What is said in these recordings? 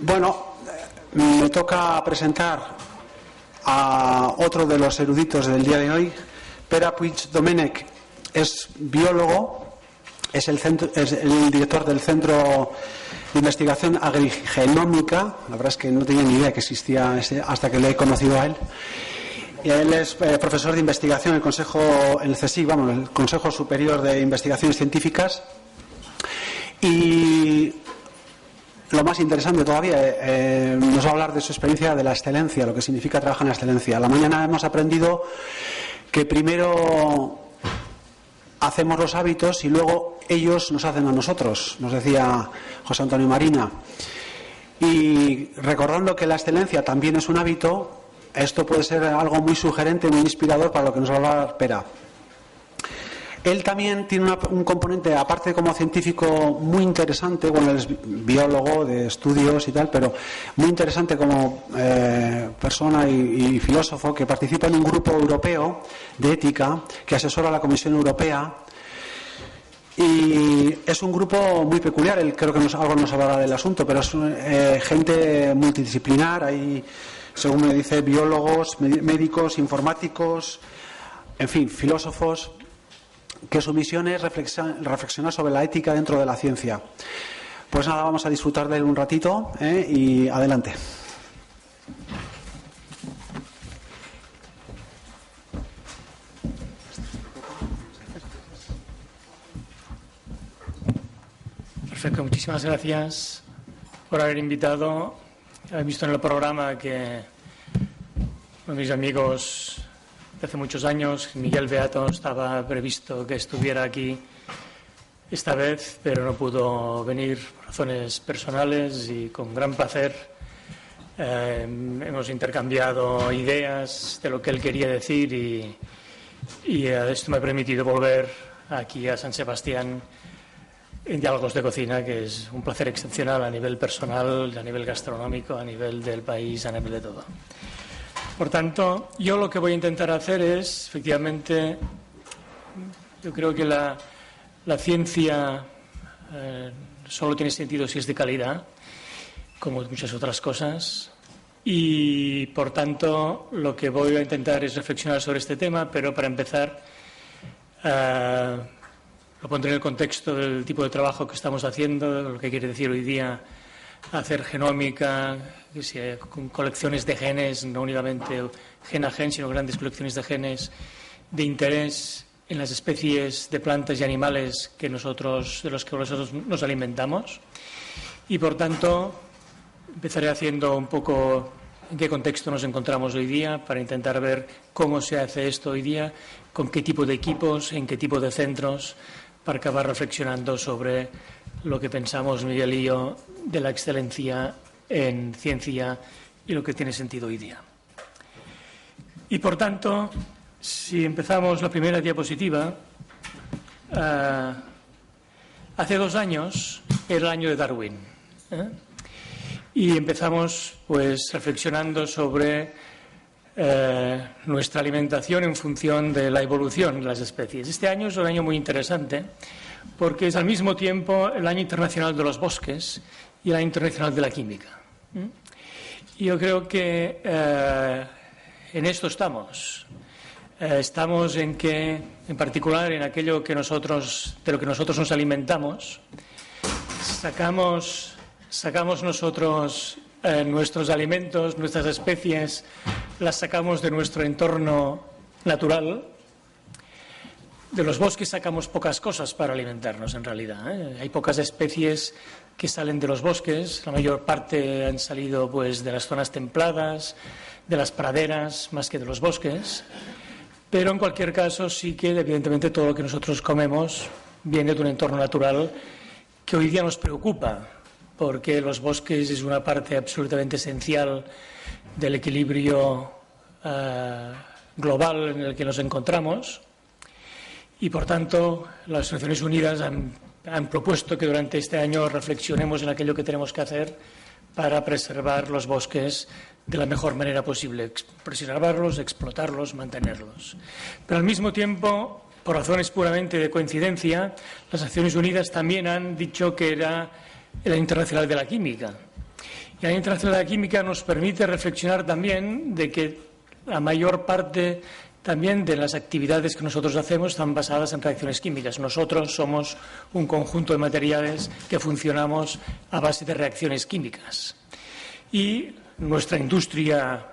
Bueno, me toca presentar a otro de los eruditos del día de hoy. Pere Puig Domènech es biólogo, es el director del Centro de Investigación Agrigenómica. La verdad es que no tenía ni idea que existía hasta que le he conocido a él. Y él es profesor de investigación en el CSIC, el Consejo Superior de Investigaciones Científicas. Y lo más interesante todavía, nos va a hablar de su experiencia de la excelencia, lo que significa trabajar en la excelencia. A la mañana hemos aprendido que primero hacemos los hábitos y luego ellos nos hacen a nosotros, nos decía José Antonio Marina. Y recordando que la excelencia también es un hábito, esto puede ser algo muy sugerente, muy inspirador para lo que nos va a hablar Pere. Él también tiene un componente, aparte como científico, muy interesante. Bueno, él es biólogo de estudios y tal, pero muy interesante como persona y filósofo, que participa en un grupo europeo de ética que asesora a la Comisión Europea. Y es un grupo muy peculiar. Él creo que algo nos hablará del asunto, pero es gente multidisciplinar. Hay, según me dice, biólogos, médicos, informáticos, en fin, filósofos, que su misión es reflexionar sobre la ética dentro de la ciencia. Pues nada, vamos a disfrutar de él un ratito y adelante. Perfecto, muchísimas gracias por haber invitado. He visto en el programa que uno de mis amigos de hace muchos años, Miguel Beato, estaba previsto que estuviera aquí esta vez, pero no pudo venir por razones personales, y con gran placer hemos intercambiado ideas de lo que él quería decir, y esto me ha permitido volver aquí a San Sebastián en Diálogos de Cocina, que es un placer excepcional a nivel personal, a nivel gastronómico, a nivel del país, a nivel de todo. Por tanto, yo lo que voy a intentar hacer es, efectivamente, yo creo que la ciencia solo tiene sentido si es de calidad, como muchas otras cosas, y por tanto lo que voy a intentar es reflexionar sobre este tema, pero para empezar lo pondré en el contexto del tipo de trabajo que estamos haciendo, lo que quiere decir hoy día hacer genómica, con colecciones de genes, no únicamente gen a gen, sino grandes colecciones de genes de interés en las especies de plantas y animales de los que nosotros nos alimentamos. Y por tanto empezaré haciendo un poco en qué contexto nos encontramos hoy día, para intentar ver cómo se hace esto hoy día, con qué tipo de equipos, en qué tipo de centros, para acabar reflexionando sobre lo que pensamos Miguel y yo de la excelencia en ciencia y lo que tiene sentido hoy día. Y por tanto, si empezamos la primera diapositiva, hace 2 años era el año de Darwin, y empezamos pues reflexionando sobre nuestra alimentación en función de la evolución de las especies. Este año es un año muy interesante porque es al mismo tiempo el año internacional de los bosques y el año internacional de la química. Y yo creo que en esto estamos. Estamos en que, en particular, en aquello de lo que nosotros nos alimentamos, sacamos nosotros nuestros alimentos, nuestras especies, las sacamos de nuestro entorno natural. De los bosques sacamos pocas cosas para alimentarnos, en realidad. Hay pocas especies que salen de los bosques. La mayor parte han salido pues de las zonas templadas, de las praderas, más que de los bosques. Pero en cualquier caso sí que, evidentemente, todo lo que nosotros comemos viene de un entorno natural que hoy día nos preocupa, porque los bosques es una parte absolutamente esencial del equilibrio global en el que nos encontramos. Y, por tanto, las Naciones Unidas han propuesto que durante este año reflexionemos en aquello que tenemos que hacer para preservar los bosques de la mejor manera posible, preservarlos, explotarlos, mantenerlos. Pero al mismo tiempo, por razones puramente de coincidencia, las Naciones Unidas también han dicho que era el Año Internacional de la Química. Y la Año Internacional de la Química nos permite reflexionar también de que la mayor parte también de las actividades que nosotros hacemos están basadas en reacciones químicas. Nosotros somos un conjunto de materiales que funcionamos a base de reacciones químicas. Y nuestra industria,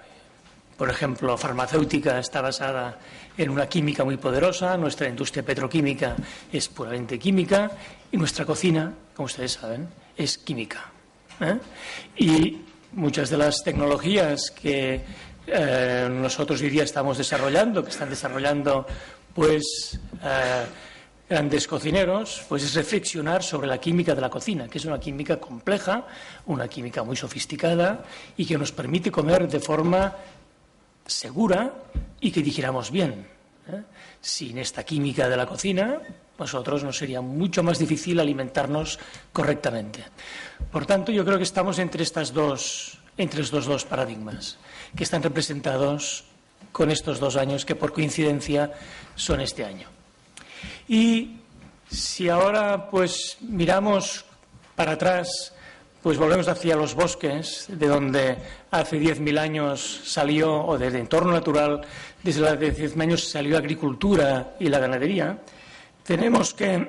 por ejemplo, farmacéutica, está basada en una química muy poderosa. Nuestra industria petroquímica es puramente química. Y nuestra cocina, como ustedes saben, es química. Y muchas de las tecnologías que nosotros hoy día estamos desarrollando, que están desarrollando pues grandes cocineros, pues es reflexionar sobre la química de la cocina, que es una química compleja, una química muy sofisticada y que nos permite comer de forma segura y que digiramos bien. Sin esta química de la cocina, nosotros nos sería mucho más difícil alimentarnos correctamente. Por tanto, yo creo que estamos entre estos dos paradigmas que están representados con estos 2 años que por coincidencia son este año. Y si ahora pues miramos para atrás, pues volvemos hacia los bosques, de donde hace 10.000 años salió, o desde el entorno natural, desde hace 10.000 años salió la agricultura y la ganadería, tenemos que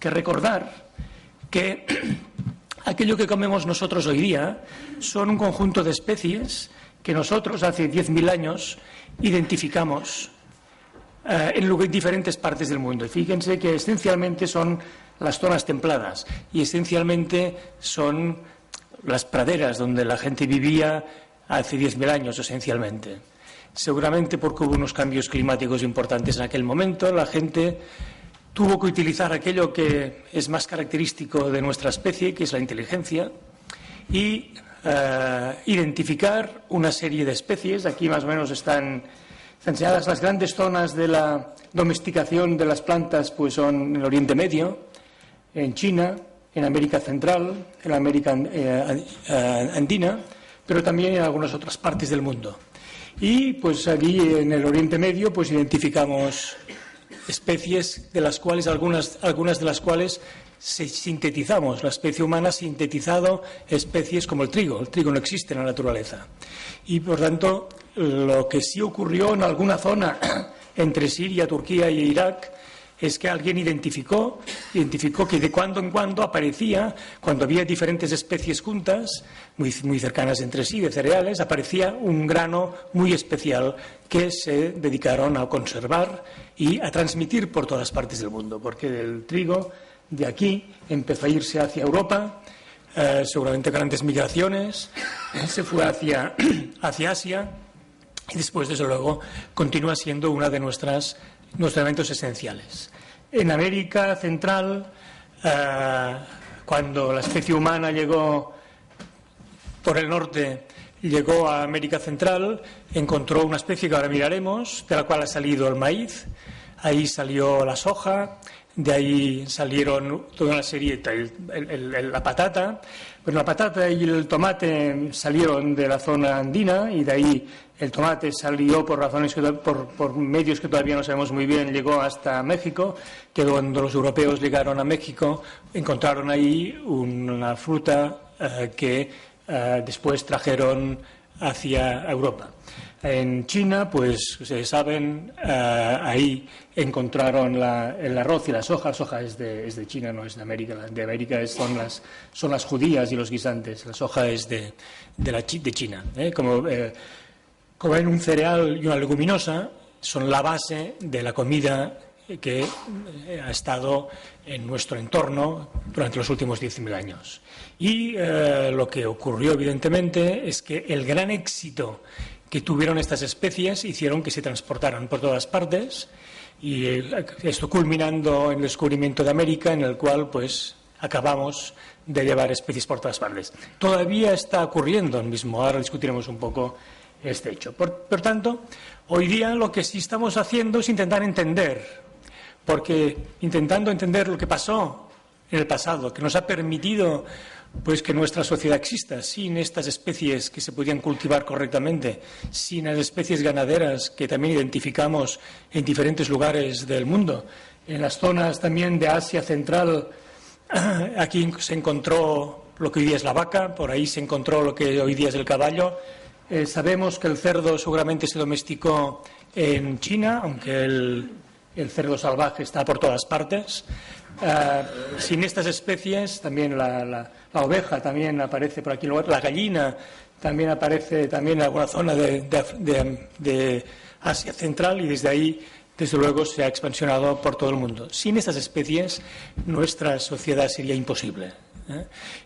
recordar que aquello que comemos nosotros hoy día son un conjunto de especies que nosotros hace 10.000 años identificamos en diferentes partes del mundo. Y fíjense que esencialmente son las zonas templadas y esencialmente son las praderas donde la gente vivía hace 10.000 años, esencialmente. Seguramente porque hubo unos cambios climáticos importantes en aquel momento, la gente tuvo que utilizar aquello que es más característico de nuestra especie, que es la inteligencia, y identificar una serie de especies. Aquí más o menos están enseñadas las grandes zonas de la domesticación de las plantas, pues son en el Oriente Medio, en China, en América Central, en la América Andina, pero también en algunas otras partes del mundo. Y pues allí en el Oriente Medio pues identificamos especies de las cuales algunas de las cuales sintetizamos. La especie humana ha sintetizado especies como el trigo. El trigo no existe en la naturaleza. Y por tanto, lo que sí ocurrió en alguna zona entre Siria, Turquía y Irak es que alguien identificó que de cuando en cuando aparecía, cuando había diferentes especies juntas, muy cercanas entre sí, de cereales, aparecía un grano muy especial que se dedicaron a conservar y a transmitir por todas partes del mundo, porque del trigo de aquí empezó a irse hacia Europa, seguramente grandes migraciones, se fue hacia Asia y después, desde luego, continúa siendo una de nuestros elementos esenciales. En América Central, cuando la especie humana llegó por el norte, llegó a América Central, encontró una especie que ahora miraremos, de la cual ha salido el maíz, ahí salió la soja, de ahí salieron toda una serie, la patata. Bueno, la patata y el tomate salieron de la zona andina y de ahí el tomate salió por razones por medios que todavía no sabemos muy bien, llegó hasta México, que cuando los europeos llegaron a México encontraron ahí una fruta que después trajeron hacia Europa. En China, pues ustedes saben, ahí encontraron el arroz y la soja. La soja es de China, no es de América. De América son las judías y los guisantes. La soja es de China. Como en un cereal y una leguminosa, son la base de la comida que ha estado en nuestro entorno durante los últimos 10.000 años. Y lo que ocurrió, evidentemente, es que el gran éxito que tuvieron estas especies hicieron que se transportaran por todas partes, y esto culminando en el descubrimiento de América, en el cual pues acabamos de llevar especies por todas partes. Todavía está ocurriendo el mismo, ahora discutiremos un poco este hecho. Por tanto, hoy día lo que sí estamos haciendo es intentar entender, porque intentando entender lo que pasó en el pasado, que nos ha permitido pues que nuestra sociedad exista. Sin estas especies que se podían cultivar correctamente, sin las especies ganaderas que también identificamos en diferentes lugares del mundo, en las zonas también de Asia Central, aquí se encontró lo que hoy día es la vaca, por ahí se encontró lo que hoy día es el caballo. Sabemos que el cerdo seguramente se domesticó en China, aunque el cerdo salvaje está por todas partes. Sin estas especies, también la oveja también aparece por aquí, la gallina también aparece también en alguna zona de Asia Central, y desde ahí, desde luego, se ha expansionado por todo el mundo. Sin estas especies, nuestra sociedad sería imposible.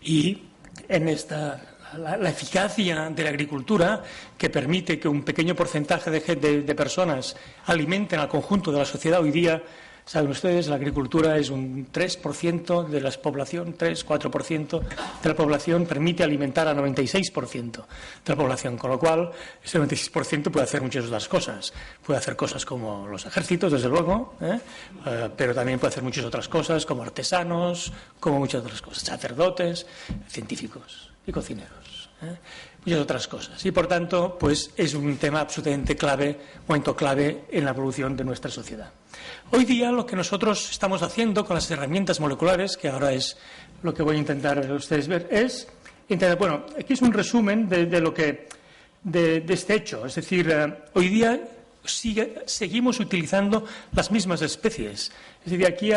Y en la eficacia de la agricultura, que permite que un pequeño porcentaje de personas alimenten al conjunto de la sociedad hoy día. Saben ustedes, la agricultura es un 3% de la población, 3-4% de la población, permite alimentar al 96% de la población, con lo cual ese 96% puede hacer muchas otras cosas. Puede hacer cosas como los ejércitos, desde luego, pero también puede hacer muchas otras cosas, como artesanos, como muchas otras cosas, sacerdotes, científicos y cocineros. Muchas otras cosas. Y, por tanto, pues es un tema absolutamente clave, momento clave en la evolución de nuestra sociedad. Hoy día lo que nosotros estamos haciendo con las herramientas moleculares, que ahora es lo que voy a intentar ustedes ver, es intentar, bueno, aquí es un resumen de este hecho. Es decir, hoy día seguimos utilizando las mismas especies. Es decir, aquí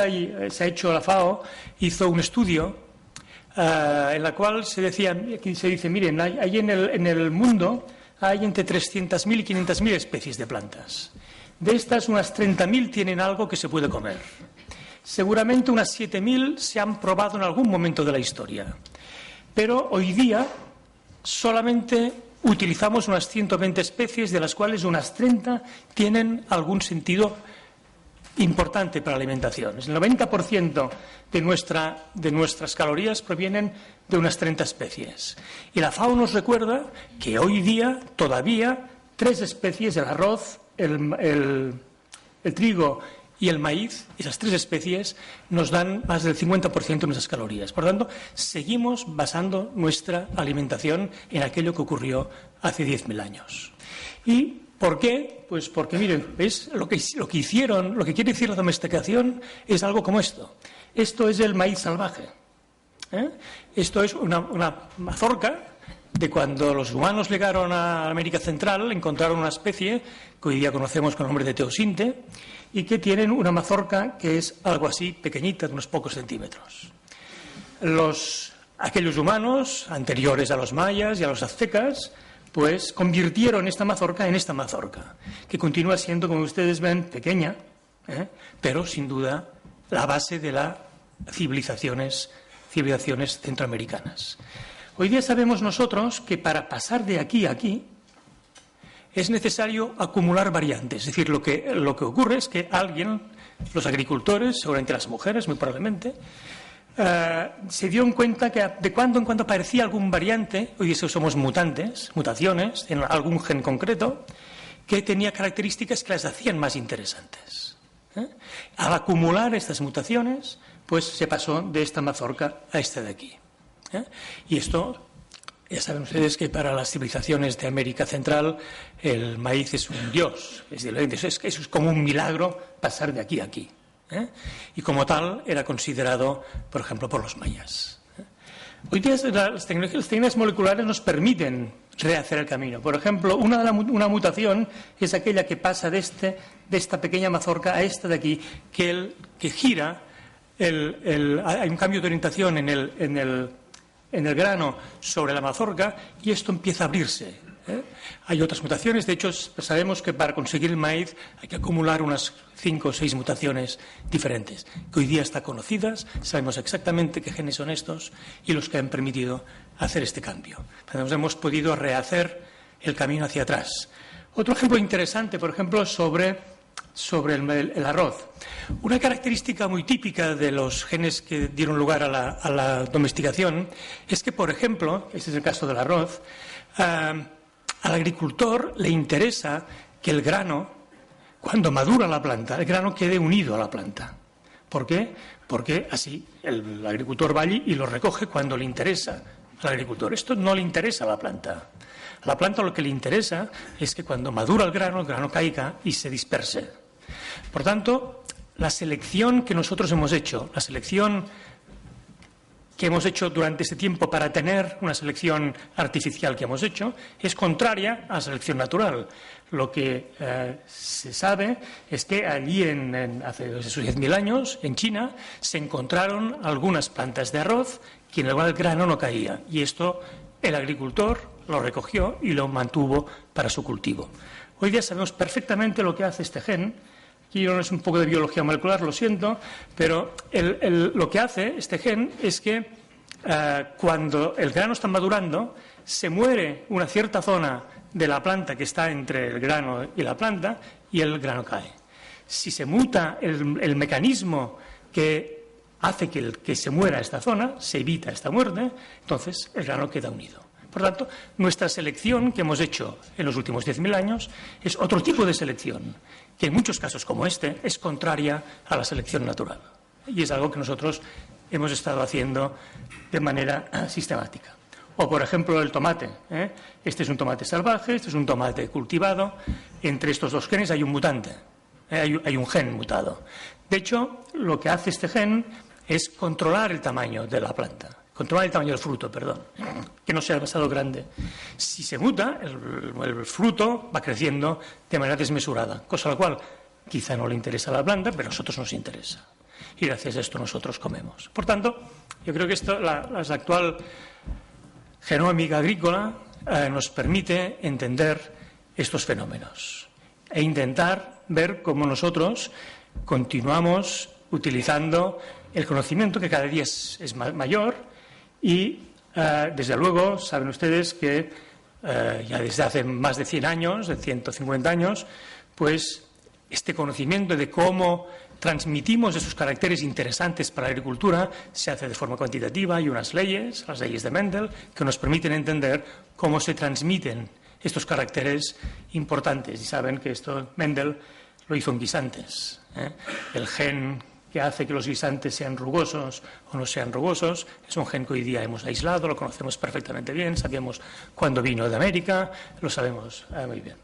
se ha hecho, la FAO hizo un estudio en la cual se dice, miren, hay en el mundo hay entre 300.000 y 500.000 especies de plantas. De estas, unas 30.000 tienen algo que se puede comer. Seguramente unas 7.000 se han probado en algún momento de la historia. Pero hoy día solamente utilizamos unas 120 especies, de las cuales unas 30 tienen algún sentido importante para la alimentación. El 90% de nuestras calorías provienen de unas 30 especies. Y la FAO nos recuerda que hoy día todavía 3 especies, el arroz, el trigo y el maíz, esas 3 especies nos dan más del 50% de nuestras calorías. Por lo tanto, seguimos basando nuestra alimentación en aquello que ocurrió hace 10.000 años. ¿Y por qué? Pues porque, miren, ¿ves? Lo que hicieron, lo que quiere decir la domesticación es algo como esto. Esto es el maíz salvaje. Esto es una mazorca de cuando los humanos llegaron a América Central, encontraron una especie que hoy día conocemos con el nombre de teosinte, y que tienen una mazorca que es algo así pequeñita, de unos pocos centímetros. Aquellos humanos anteriores a los mayas y a los aztecas, pues convirtieron esta mazorca en esta mazorca, que continúa siendo, como ustedes ven, pequeña, pero sin duda la base de las civilizaciones centroamericanas. Hoy día sabemos nosotros que para pasar de aquí a aquí es necesario acumular variantes. Es decir, lo que ocurre es que los agricultores, seguramente las mujeres, muy probablemente, se dieron cuenta que de cuando en cuando aparecía algún variante, hoy día somos mutaciones en algún gen concreto, que tenía características que las hacían más interesantes. Al acumular estas mutaciones, pues se pasó de esta mazorca a esta de aquí. Y esto, ya saben ustedes que para las civilizaciones de América Central el maíz es un dios, eso es como un milagro pasar de aquí a aquí. Y como tal era considerado, por ejemplo, por los mayas. Hoy día las técnicas moleculares nos permiten rehacer el camino. Por ejemplo, una mutación es aquella que pasa de esta pequeña mazorca a esta de aquí, que gira, hay un cambio de orientación en el grano sobre la mazorca, y esto empieza a abrirse. Hay otras mutaciones, de hecho sabemos que para conseguir el maíz hay que acumular unas 5 o 6 mutaciones diferentes, que hoy día están conocidas, sabemos exactamente qué genes son estos y los que han permitido hacer este cambio. Entonces hemos podido rehacer el camino hacia atrás. Otro ejemplo interesante, por ejemplo, sobre el arroz. Una característica muy típica de los genes que dieron lugar a la domesticación es que, por ejemplo, este es el caso del arroz, al agricultor le interesa que el grano, cuando madura la planta, el grano quede unido a la planta. ¿Por qué? Porque así el agricultor va allí y lo recoge cuando le interesa al agricultor. Esto no le interesa a la planta. A la planta lo que le interesa es que cuando madura el grano caiga y se disperse. Por tanto, la selección que nosotros hemos hecho, la selección que hemos hecho durante este tiempo para tener una selección artificial que hemos hecho es contraria a la selección natural. Lo que se sabe es que allí, hace esos 10.000 años, en China, se encontraron algunas plantas de arroz que en el cual el grano no caía. Y esto el agricultor lo recogió y lo mantuvo para su cultivo. Hoy día sabemos perfectamente lo que hace este gen. Aquí no es un poco de biología molecular, lo siento, pero lo que hace este gen es que cuando el grano está madurando, se muere una cierta zona de la planta que está entre el grano y la planta y el grano cae. Si se muta el mecanismo que hace que se muera esta zona, se evita esta muerte, entonces el grano queda unido. Por tanto, nuestra selección que hemos hecho en los últimos 10.000 años es otro tipo de selección, que en muchos casos como este es contraria a la selección natural. Y es algo que nosotros hemos estado haciendo de manera sistemática. O, por ejemplo, el tomate. Este es un tomate salvaje, este es un tomate cultivado. Entre estos dos genes hay un mutante, hay un gen mutado. De hecho, lo que hace este gen es controlar el tamaño de la planta. Controlar el tamaño del fruto, perdón, que no sea demasiado grande. Si se muta, el fruto va creciendo de manera desmesurada, cosa a la cual quizá no le interesa a la planta, pero a nosotros nos interesa. Y gracias a esto nosotros comemos. Por tanto, yo creo que la actual genómica agrícola nos permite entender estos fenómenos e intentar ver cómo nosotros continuamos utilizando el conocimiento que cada día es mayor. Y, desde luego, saben ustedes que ya desde hace más de 100 años, de 150 años, pues este conocimiento de cómo transmitimos esos caracteres interesantes para la agricultura se hace de forma cuantitativa. Hay unas leyes, las leyes de Mendel, que nos permiten entender cómo se transmiten estos caracteres importantes. Y saben que esto Mendel lo hizo en guisantes. El gen que hace que los guisantes sean rugosos o no sean rugosos, es un gen que hoy día hemos aislado, lo conocemos perfectamente bien, sabemos cuándo vino de América, lo sabemos muy bien.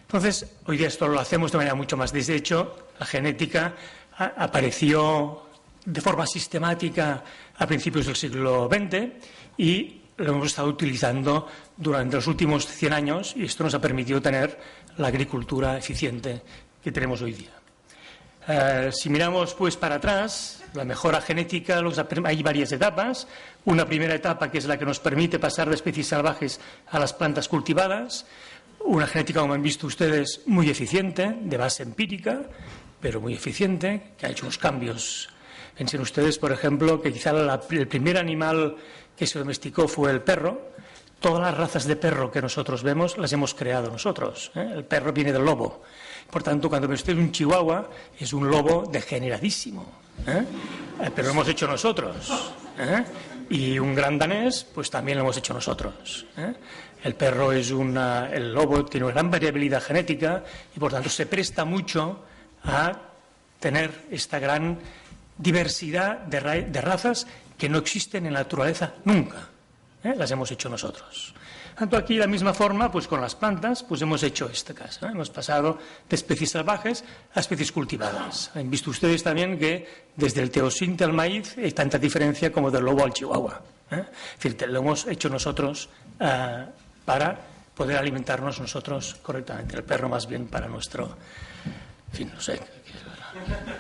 Entonces, hoy día esto lo hacemos de manera mucho más. De hecho, la genética apareció de forma sistemática a principios del siglo XX y lo hemos estado utilizando durante los últimos 100 años y esto nos ha permitido tener la agricultura eficiente que tenemos hoy día. Si miramos pues para atrás, la mejora genética, hay varias etapas. Una primera etapa que es la que nos permite pasar de especies salvajes a las plantas cultivadas. Una genética, como han visto ustedes, muy eficiente, de base empírica, pero muy eficiente, que ha hecho unos cambios. Piensen ustedes, por ejemplo, que quizá el primer animal que se domesticó fue el perro. Todas las razas de perro que nosotros vemos las hemos creado nosotros. El perro viene del lobo. Por tanto, cuando ve usted un chihuahua, es un lobo degeneradísimo. Pero lo hemos hecho nosotros. Y un gran danés, pues también lo hemos hecho nosotros. El perro el lobo tiene una gran variabilidad genética y, por tanto, se presta mucho a tener esta gran diversidad de razas que no existen en la naturaleza nunca. Las hemos hecho nosotros. Tanto aquí, de la misma forma, pues con las plantas, pues hemos hecho este caso. Hemos pasado de especies salvajes a especies cultivadas. Han visto ustedes también que desde el teosinte al maíz hay tanta diferencia como del lobo al chihuahua. Es decir, lo hemos hecho nosotros para poder alimentarnos nosotros correctamente. El perro más bien para nuestro, en fin, no sé,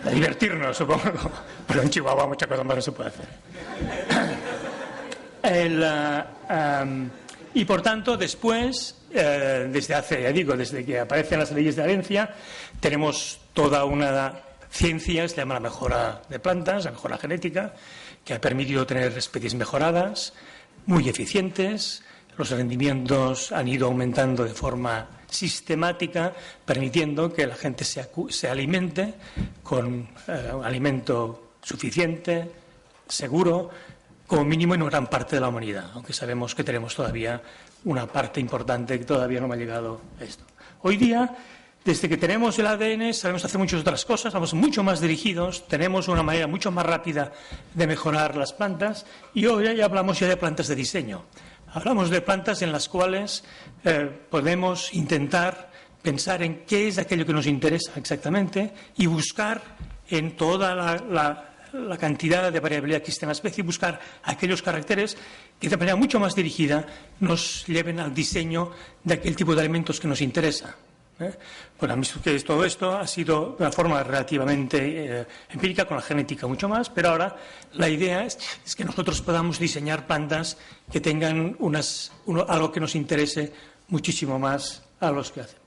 para divertirnos, supongo. Pero en Chihuahua muchas cosas más no se puede hacer. Y por tanto, después, desde que aparecen las leyes de herencia, tenemos toda una ciencia que se llama la mejora de plantas, la mejora genética, que ha permitido tener especies mejoradas, muy eficientes. Los rendimientos han ido aumentando de forma sistemática, permitiendo que la gente se alimente con alimento suficiente, seguro, como mínimo en una gran parte de la humanidad, aunque sabemos que tenemos todavía una parte importante que todavía no me ha llegado a esto. Hoy día, desde que tenemos el ADN, sabemos hacer muchas otras cosas, vamos mucho más dirigidos, tenemos una manera mucho más rápida de mejorar las plantas y hoy ya hablamos de plantas de diseño. Hablamos de plantas en las cuales podemos intentar pensar en qué es aquello que nos interesa exactamente y buscar en toda la cantidad de variabilidad que existe en la especie y buscar aquellos caracteres que de manera mucho más dirigida nos lleven al diseño de aquel tipo de alimentos que nos interesa. Bueno, que todo esto ha sido de una forma relativamente empírica, con la genética mucho más, pero ahora la idea es que nosotros podamos diseñar plantas que tengan algo que nos interese muchísimo más a los que hacemos.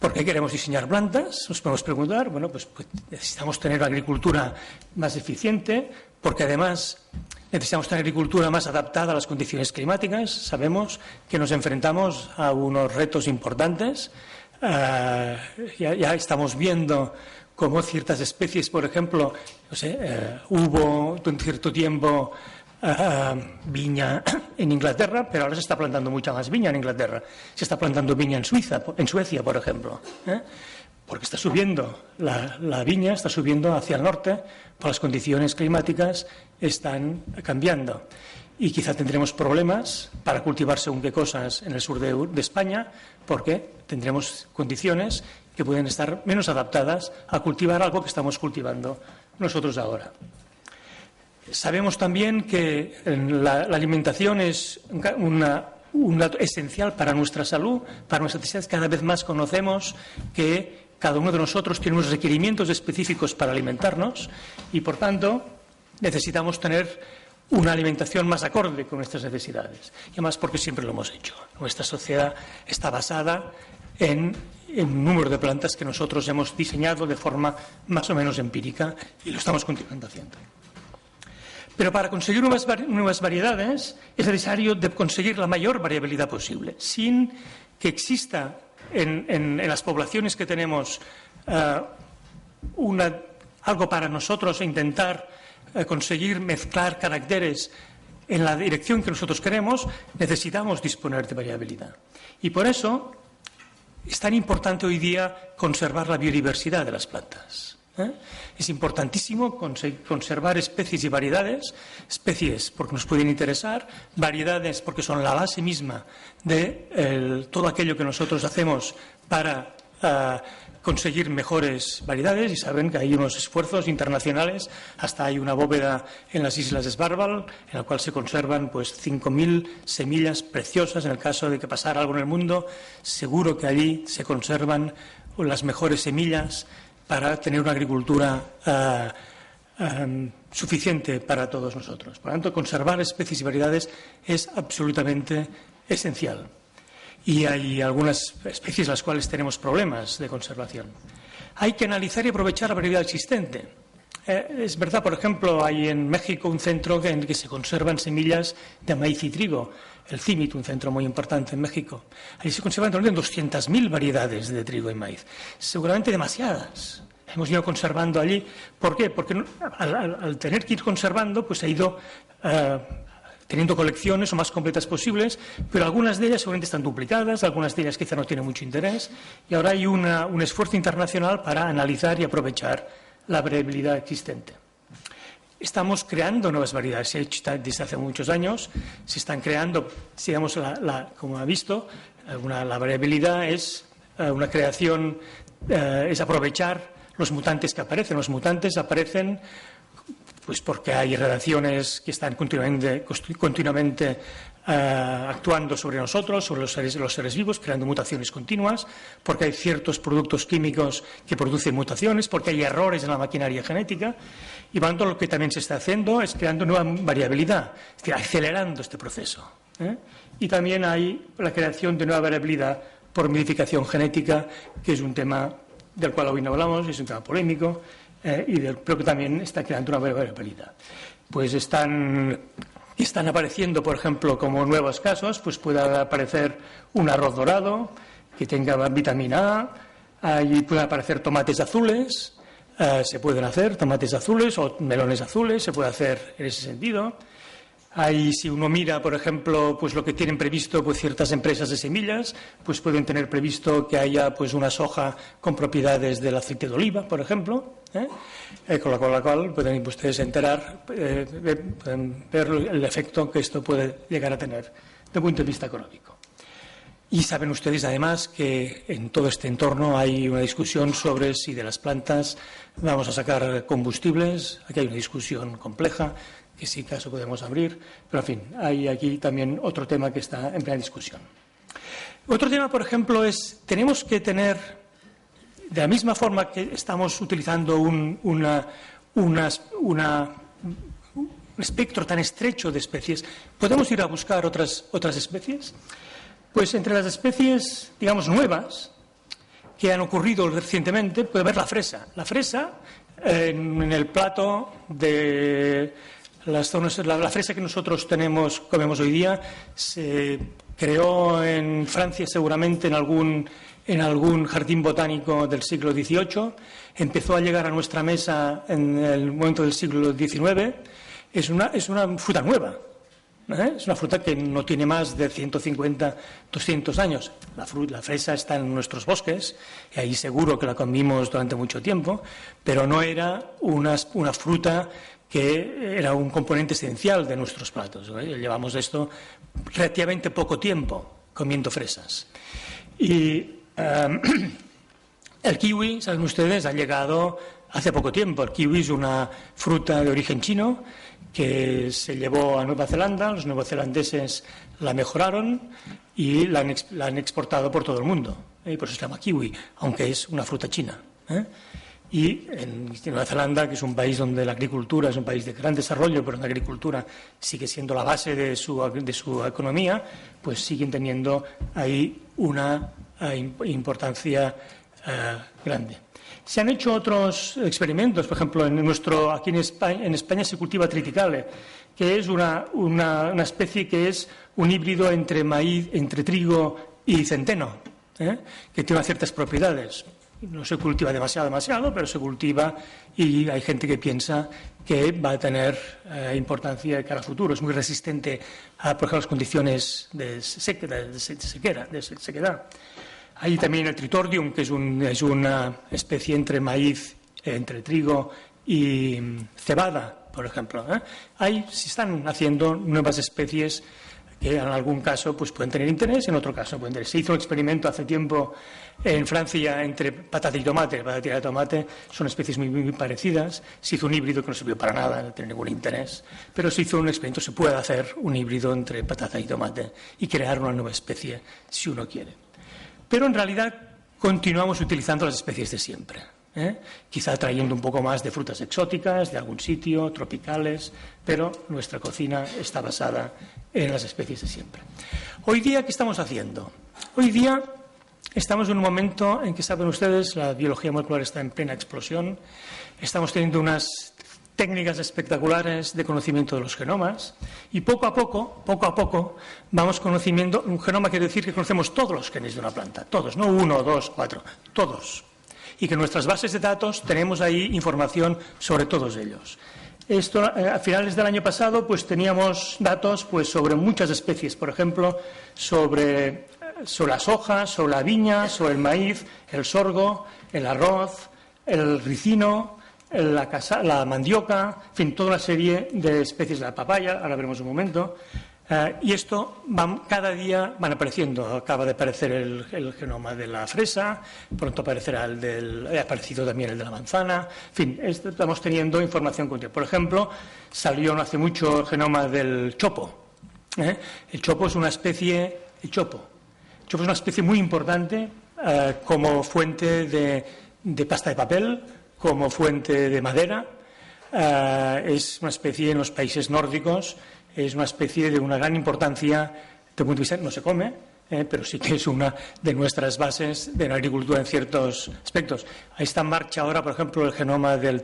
¿Por qué queremos diseñar plantas? Nos podemos preguntar. Bueno, pues necesitamos tener una agricultura más eficiente, porque además necesitamos tener agricultura más adaptada a las condiciones climáticas. Sabemos que nos enfrentamos a unos retos importantes. Ya estamos viendo cómo ciertas especies, por ejemplo, hubo un cierto tiempo viña en Inglaterra, pero ahora se está plantando mucha más viña en Inglaterra. Se está plantando viña en Suecia, por ejemplo, porque está subiendo, la viña está subiendo hacia el norte, por las condiciones climáticas están cambiando. Y quizá tendremos problemas para cultivar según qué cosas en el sur de España, porque tendremos condiciones que pueden estar menos adaptadas a cultivar algo que estamos cultivando nosotros ahora. Sabemos también que la alimentación es un dato esencial para nuestra salud, para nuestra necesidad. Cada vez más conocemos que cada uno de nosotros tiene unos requerimientos específicos para alimentarnos y, por tanto, necesitamos tener una alimentación más acorde con nuestras necesidades. Y además porque siempre lo hemos hecho. Nuestra sociedad está basada en un número de plantas que nosotros hemos diseñado de forma más o menos empírica y lo estamos continuando haciendo. Pero para conseguir nuevas variedades es necesario conseguir la mayor variabilidad posible, sin que exista en las poblaciones que tenemos algo para nosotros e intentar conseguir mezclar caracteres en la dirección que nosotros queremos. Necesitamos disponer de variabilidad. Y por eso es tan importante hoy día conservar la biodiversidad de las plantas. Es importantísimo conservar especies y variedades, especies porque nos pueden interesar, variedades porque son la base misma de todo aquello que nosotros hacemos para conseguir mejores variedades, y saben que hay unos esfuerzos internacionales, hasta hay una bóveda en las Islas Svalbard en la cual se conservan 5.000 semillas preciosas. En el caso de que pasara algo en el mundo, seguro que allí se conservan las mejores semillas para tener una agricultura suficiente para todos nosotros. Por lo tanto, conservar especies y variedades es absolutamente esencial. Y hay algunas especies en las cuales tenemos problemas de conservación. Hay que analizar y aprovechar la variedad existente. Es verdad, por ejemplo, hay en México un centro en el que se conservan semillas de maíz y trigo, el CIMIT, un centro muy importante en México. Ahí se conservan 200.000 variedades de trigo y maíz, seguramente demasiadas. Hemos ido conservando allí. ¿Por qué? Porque al tener que ir conservando, pues ha ido teniendo colecciones lo más completas posibles, pero algunas de ellas seguramente están duplicadas, algunas de ellas quizá no tienen mucho interés, y ahora hay un esfuerzo internacional para analizar y aprovechar la variabilidad existente. Estamos creando nuevas variedades, se ha hecho desde hace muchos años, se están creando, digamos, como ha visto, la variabilidad es una creación, es aprovechar los mutantes que aparecen. Los mutantes aparecen pues porque hay radiaciones que están continuamente actuando sobre nosotros, sobre los seres vivos, creando mutaciones continuas, porque hay ciertos productos químicos que producen mutaciones, porque hay errores en la maquinaria genética, y por lo tanto lo que también se está haciendo es creando nueva variabilidad, es decir, acelerando este proceso. Y también hay la creación de nueva variabilidad por modificación genética, que es un tema del cual hoy no hablamos, es un tema polémico, pero que también está creando una variabilidad. Pues están apareciendo, por ejemplo, como nuevos casos, pues puede aparecer un arroz dorado que tenga vitamina A, ahí pueden aparecer tomates azules, se pueden hacer tomates azules o melones azules, se puede hacer en ese sentido. Ahí, si uno mira, por ejemplo, pues lo que tienen previsto pues ciertas empresas de semillas, pues pueden tener previsto que haya pues una soja con propiedades del aceite de oliva, por ejemplo, con la cual pueden ustedes enterar, pueden ver el efecto que esto puede llegar a tener desde el punto de vista económico. Y saben ustedes, además, que en todo este entorno hay una discusión sobre si de las plantas vamos a sacar combustibles. Aquí hay una discusión compleja, que si acaso podemos abrir. Pero, en fin, hay aquí también otro tema que está en plena discusión. Otro tema, por ejemplo, es tenemos que tener, de la misma forma que estamos utilizando un espectro tan estrecho de especies, ¿podemos ir a buscar otras especies? Pues entre las especies, digamos, nuevas que han ocurrido recientemente, puede haber la fresa. La fresa, en el plato de las zonas, la fresa que nosotros comemos hoy día, se creó en Francia seguramente en algún jardín botánico del siglo XVIII, empezó a llegar a nuestra mesa en el momento del siglo XIX. Es una fruta nueva. Es una fruta que no tiene más de 150, 200 años. La fresa está en nuestros bosques y ahí seguro que la comimos durante mucho tiempo, pero no era una fruta que era un componente esencial de nuestros platos. Llevamos esto relativamente poco tiempo comiendo fresas. Y el kiwi, saben ustedes, ha llegado hace poco tiempo. El kiwi es una fruta de origen chino que se llevó a Nueva Zelanda, los neozelandeses la mejoraron y la han exportado por todo el mundo. Y por eso se llama kiwi, aunque es una fruta china. Y en Nueva Zelanda, que es un país donde la agricultura es un país de gran desarrollo, pero la agricultura sigue siendo la base de su economía, pues siguen teniendo ahí una importancia grande. Se han hecho otros experimentos, por ejemplo, aquí en España se cultiva triticale, que es una especie que es un híbrido entre maíz, entre trigo y centeno, que tiene ciertas propiedades. No se cultiva demasiado, pero se cultiva y hay gente que piensa que va a tener importancia de cara al futuro. Es muy resistente a, por ejemplo, las condiciones de sequedad. Hay también el tritordium, que es una especie entre maíz, entre trigo y cebada, por ejemplo. Ahí se están haciendo nuevas especies que en algún caso pues, pueden tener interés, en otro caso pueden tener. Se hizo un experimento hace tiempo en Francia entre patata y tomate. La patata y el tomate son especies muy parecidas. Se hizo un híbrido que no sirvió para nada, no tiene ningún interés. Pero se hizo un experimento, se puede hacer un híbrido entre patata y tomate y crear una nueva especie si uno quiere. Pero en realidad continuamos utilizando las especies de siempre, quizá trayendo un poco más de frutas exóticas de algún sitio, tropicales, pero nuestra cocina está basada en las especies de siempre. Hoy día, ¿qué estamos haciendo? Hoy día estamos en un momento en que, saben ustedes, la biología molecular está en plena explosión. Estamos teniendo unas técnicas espectaculares de conocimiento de los genomas y poco a poco vamos conociendo. Un genoma quiere decir que conocemos todos los genes de una planta, todos, no 1, 2, 4, todos. Y que en nuestras bases de datos tenemos ahí información sobre todos ellos. Esto, a finales del año pasado, pues teníamos datos pues, sobre muchas especies, por ejemplo, sobre las hojas, sobre la viña, sobre el maíz, el sorgo, el arroz, el ricino, la mandioca, en fin, toda una serie de especies de la papaya, ahora veremos un momento, y esto cada día van apareciendo. Acaba de aparecer el genoma de la fresa, pronto aparecerá ha aparecido también el de la manzana, en fin, estamos teniendo información continua. Por ejemplo, salió no hace mucho el genoma del chopo. El chopo es una especie, muy importante como fuente de pasta de papel, como fuente de madera. Es una especie en los países nórdicos, es una especie de una gran importancia desde el punto de vista, no se come, pero sí que es una de nuestras bases de la agricultura en ciertos aspectos. Ahí está en marcha ahora, por ejemplo, el genoma del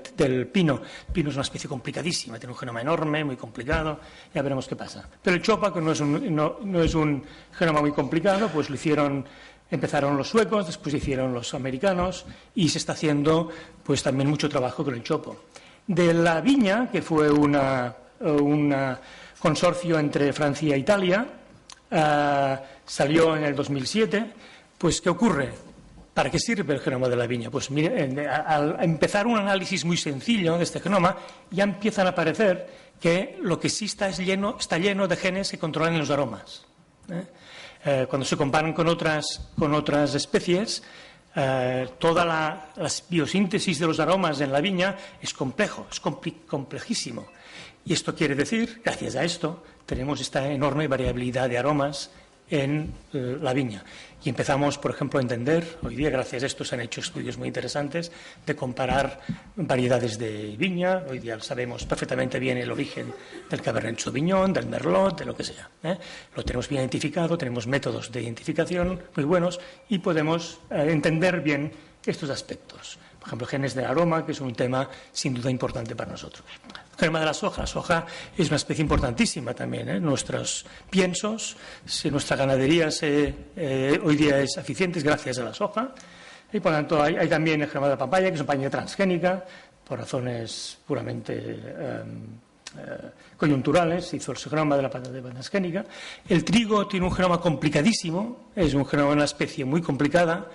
pino. El pino es una especie complicadísima, tiene un genoma enorme, muy complicado, ya veremos qué pasa. Pero el chopa, que no es un genoma muy complicado, pues empezaron los suecos, después hicieron los americanos y se está haciendo pues también mucho trabajo con el chopo. De la viña, que fue un consorcio entre Francia e Italia, salió en el 2007, pues ¿qué ocurre? ¿Para qué sirve el genoma de la viña? Pues mire, al empezar un análisis muy sencillo de este genoma, ya empiezan a aparecer que lo que sí está lleno de genes que controlan los aromas. Cuando se comparan con otras especies, toda la biosíntesis de los aromas en la viña es complejo, es complejísimo. Y esto quiere decir, gracias a esto, tenemos esta enorme variabilidad de aromas en la viña. Y empezamos, por ejemplo, a entender, hoy día gracias a esto se han hecho estudios muy interesantes de comparar variedades de viña. Hoy día sabemos perfectamente bien el origen del Cabernet Sauvignon, del Merlot, de lo que sea. Lo tenemos bien identificado, tenemos métodos de identificación muy buenos y podemos entender bien estos aspectos. Por ejemplo, genes del aroma, que es un tema sin duda importante para nosotros. El tema de la soja. La soja es una especie importantísima también. Nuestros piensos, nuestra ganadería hoy día es eficiente gracias a la soja. Y por lo tanto hay también el genoma de la papaya, que es una papaya transgénica, por razones puramente coyunturales, se hizo el genoma de la patata transgénica. El trigo tiene un genoma complicadísimo, es un genoma de una especie muy complicada,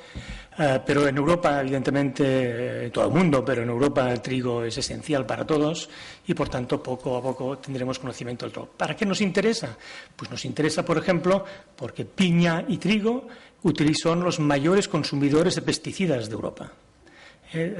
pero en Europa, evidentemente, en todo el mundo, pero en Europa el trigo es esencial para todos y, por tanto, poco a poco tendremos conocimiento del trigo. ¿Para qué nos interesa? Pues nos interesa, por ejemplo, porque piña y trigo son los mayores consumidores de pesticidas de Europa.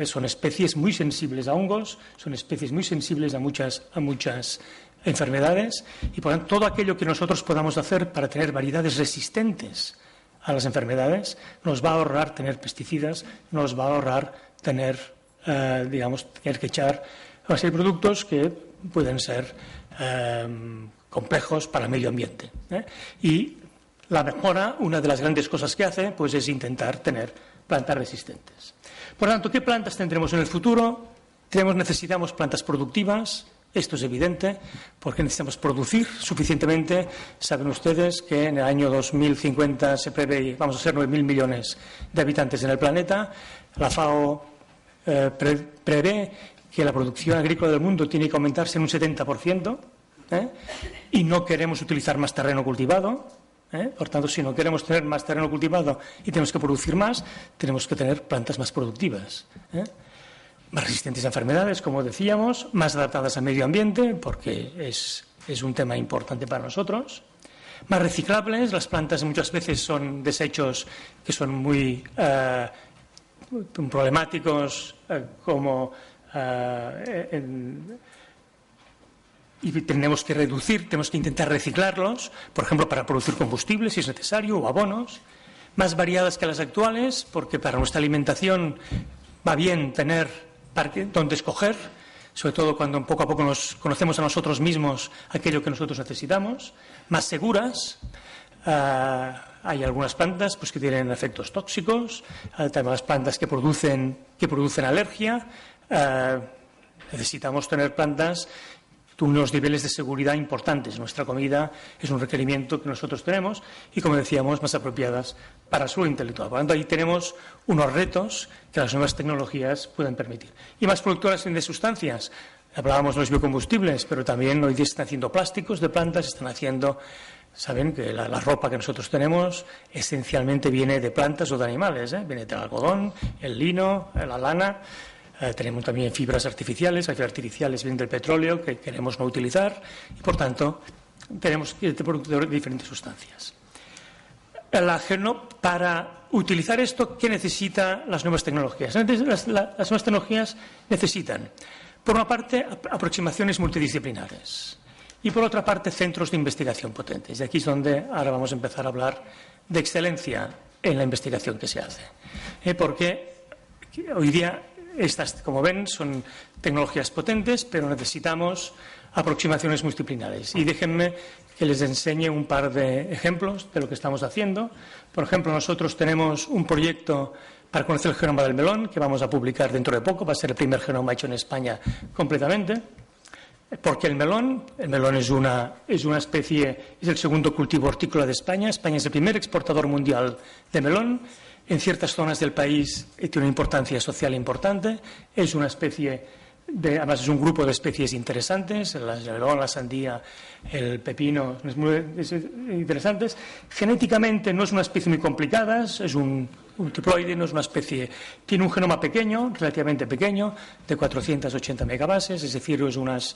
Son especies muy sensibles a hongos, son especies muy sensibles a muchas enfermedades y, por tanto, todo aquello que nosotros podamos hacer para tener variedades resistentes a las enfermedades nos va a ahorrar tener pesticidas, nos va a ahorrar tener que echar una serie de productos que pueden ser complejos para el medio ambiente. Y la mejora, una de las grandes cosas que hace, pues es intentar tener plantas resistentes. Por lo tanto, ¿qué plantas tendremos en el futuro? Necesitamos plantas productivas, esto es evidente, porque necesitamos producir suficientemente. Saben ustedes que en el año 2050 se prevé, vamos a ser 9.000 millones de habitantes en el planeta. La FAO prevé que la producción agrícola del mundo tiene que aumentarse en un 70%, y no queremos utilizar más terreno cultivado. Por tanto, si no queremos tener más terreno cultivado y tenemos que producir más, tenemos que tener plantas más productivas, más resistentes a enfermedades, como decíamos, más adaptadas al medio ambiente, porque es un tema importante para nosotros, más reciclables. Las plantas muchas veces son desechos que son muy problemáticos, y tenemos que tenemos que intentar reciclarlos, por ejemplo, para producir combustible, si es necesario, o abonos, más variadas que las actuales, porque para nuestra alimentación va bien tener donde escoger, sobre todo cuando poco a poco nos conocemos a nosotros mismos aquello que nosotros necesitamos, más seguras. Hay algunas plantas pues, que tienen efectos tóxicos, hay otras plantas que producen alergia. Necesitamos tener plantas unos niveles de seguridad importantes. Nuestra comida es un requerimiento que nosotros tenemos y, como decíamos, más apropiadas para el suelo intelectual. Por lo tanto, ahí tenemos unos retos que las nuevas tecnologías pueden permitir. Y más productoras de sustancias. Hablábamos de los biocombustibles, pero también hoy día están haciendo plásticos de plantas, están haciendo... Saben que la ropa que nosotros tenemos esencialmente viene de plantas o de animales, viene del algodón, el lino, la lana. Tenemos también fibras artificiales. Las fibras artificiales vienen del petróleo que queremos no utilizar y, por tanto, tenemos productos de diferentes sustancias. Para utilizar esto, ¿qué necesitan las nuevas tecnologías? Las nuevas tecnologías necesitan, por una parte, aproximaciones multidisciplinares y, por otra parte, centros de investigación potentes. Y aquí es donde ahora vamos a empezar a hablar de excelencia en la investigación que se hace. Porque hoy día estas, como ven, son tecnologías potentes, pero necesitamos aproximaciones multidisciplinares. Y déjenme que les enseñe un par de ejemplos de lo que estamos haciendo. Por ejemplo, nosotros tenemos un proyecto para conocer el genoma del melón, que vamos a publicar dentro de poco. Va a ser el primer genoma hecho en España completamente. Porque el melón es una especie, es el segundo cultivo hortícola de España. España es el primer exportador mundial de melón. En ciertas zonas del país tiene una importancia social importante. Es una especie, además es un grupo de especies interesantes, el melón, la sandía, el pepino, es interesantes. Genéticamente no es una especie muy complicada, es un triploide, no es una especie, tiene un genoma pequeño, relativamente pequeño, de 480 megabases, es decir, es unas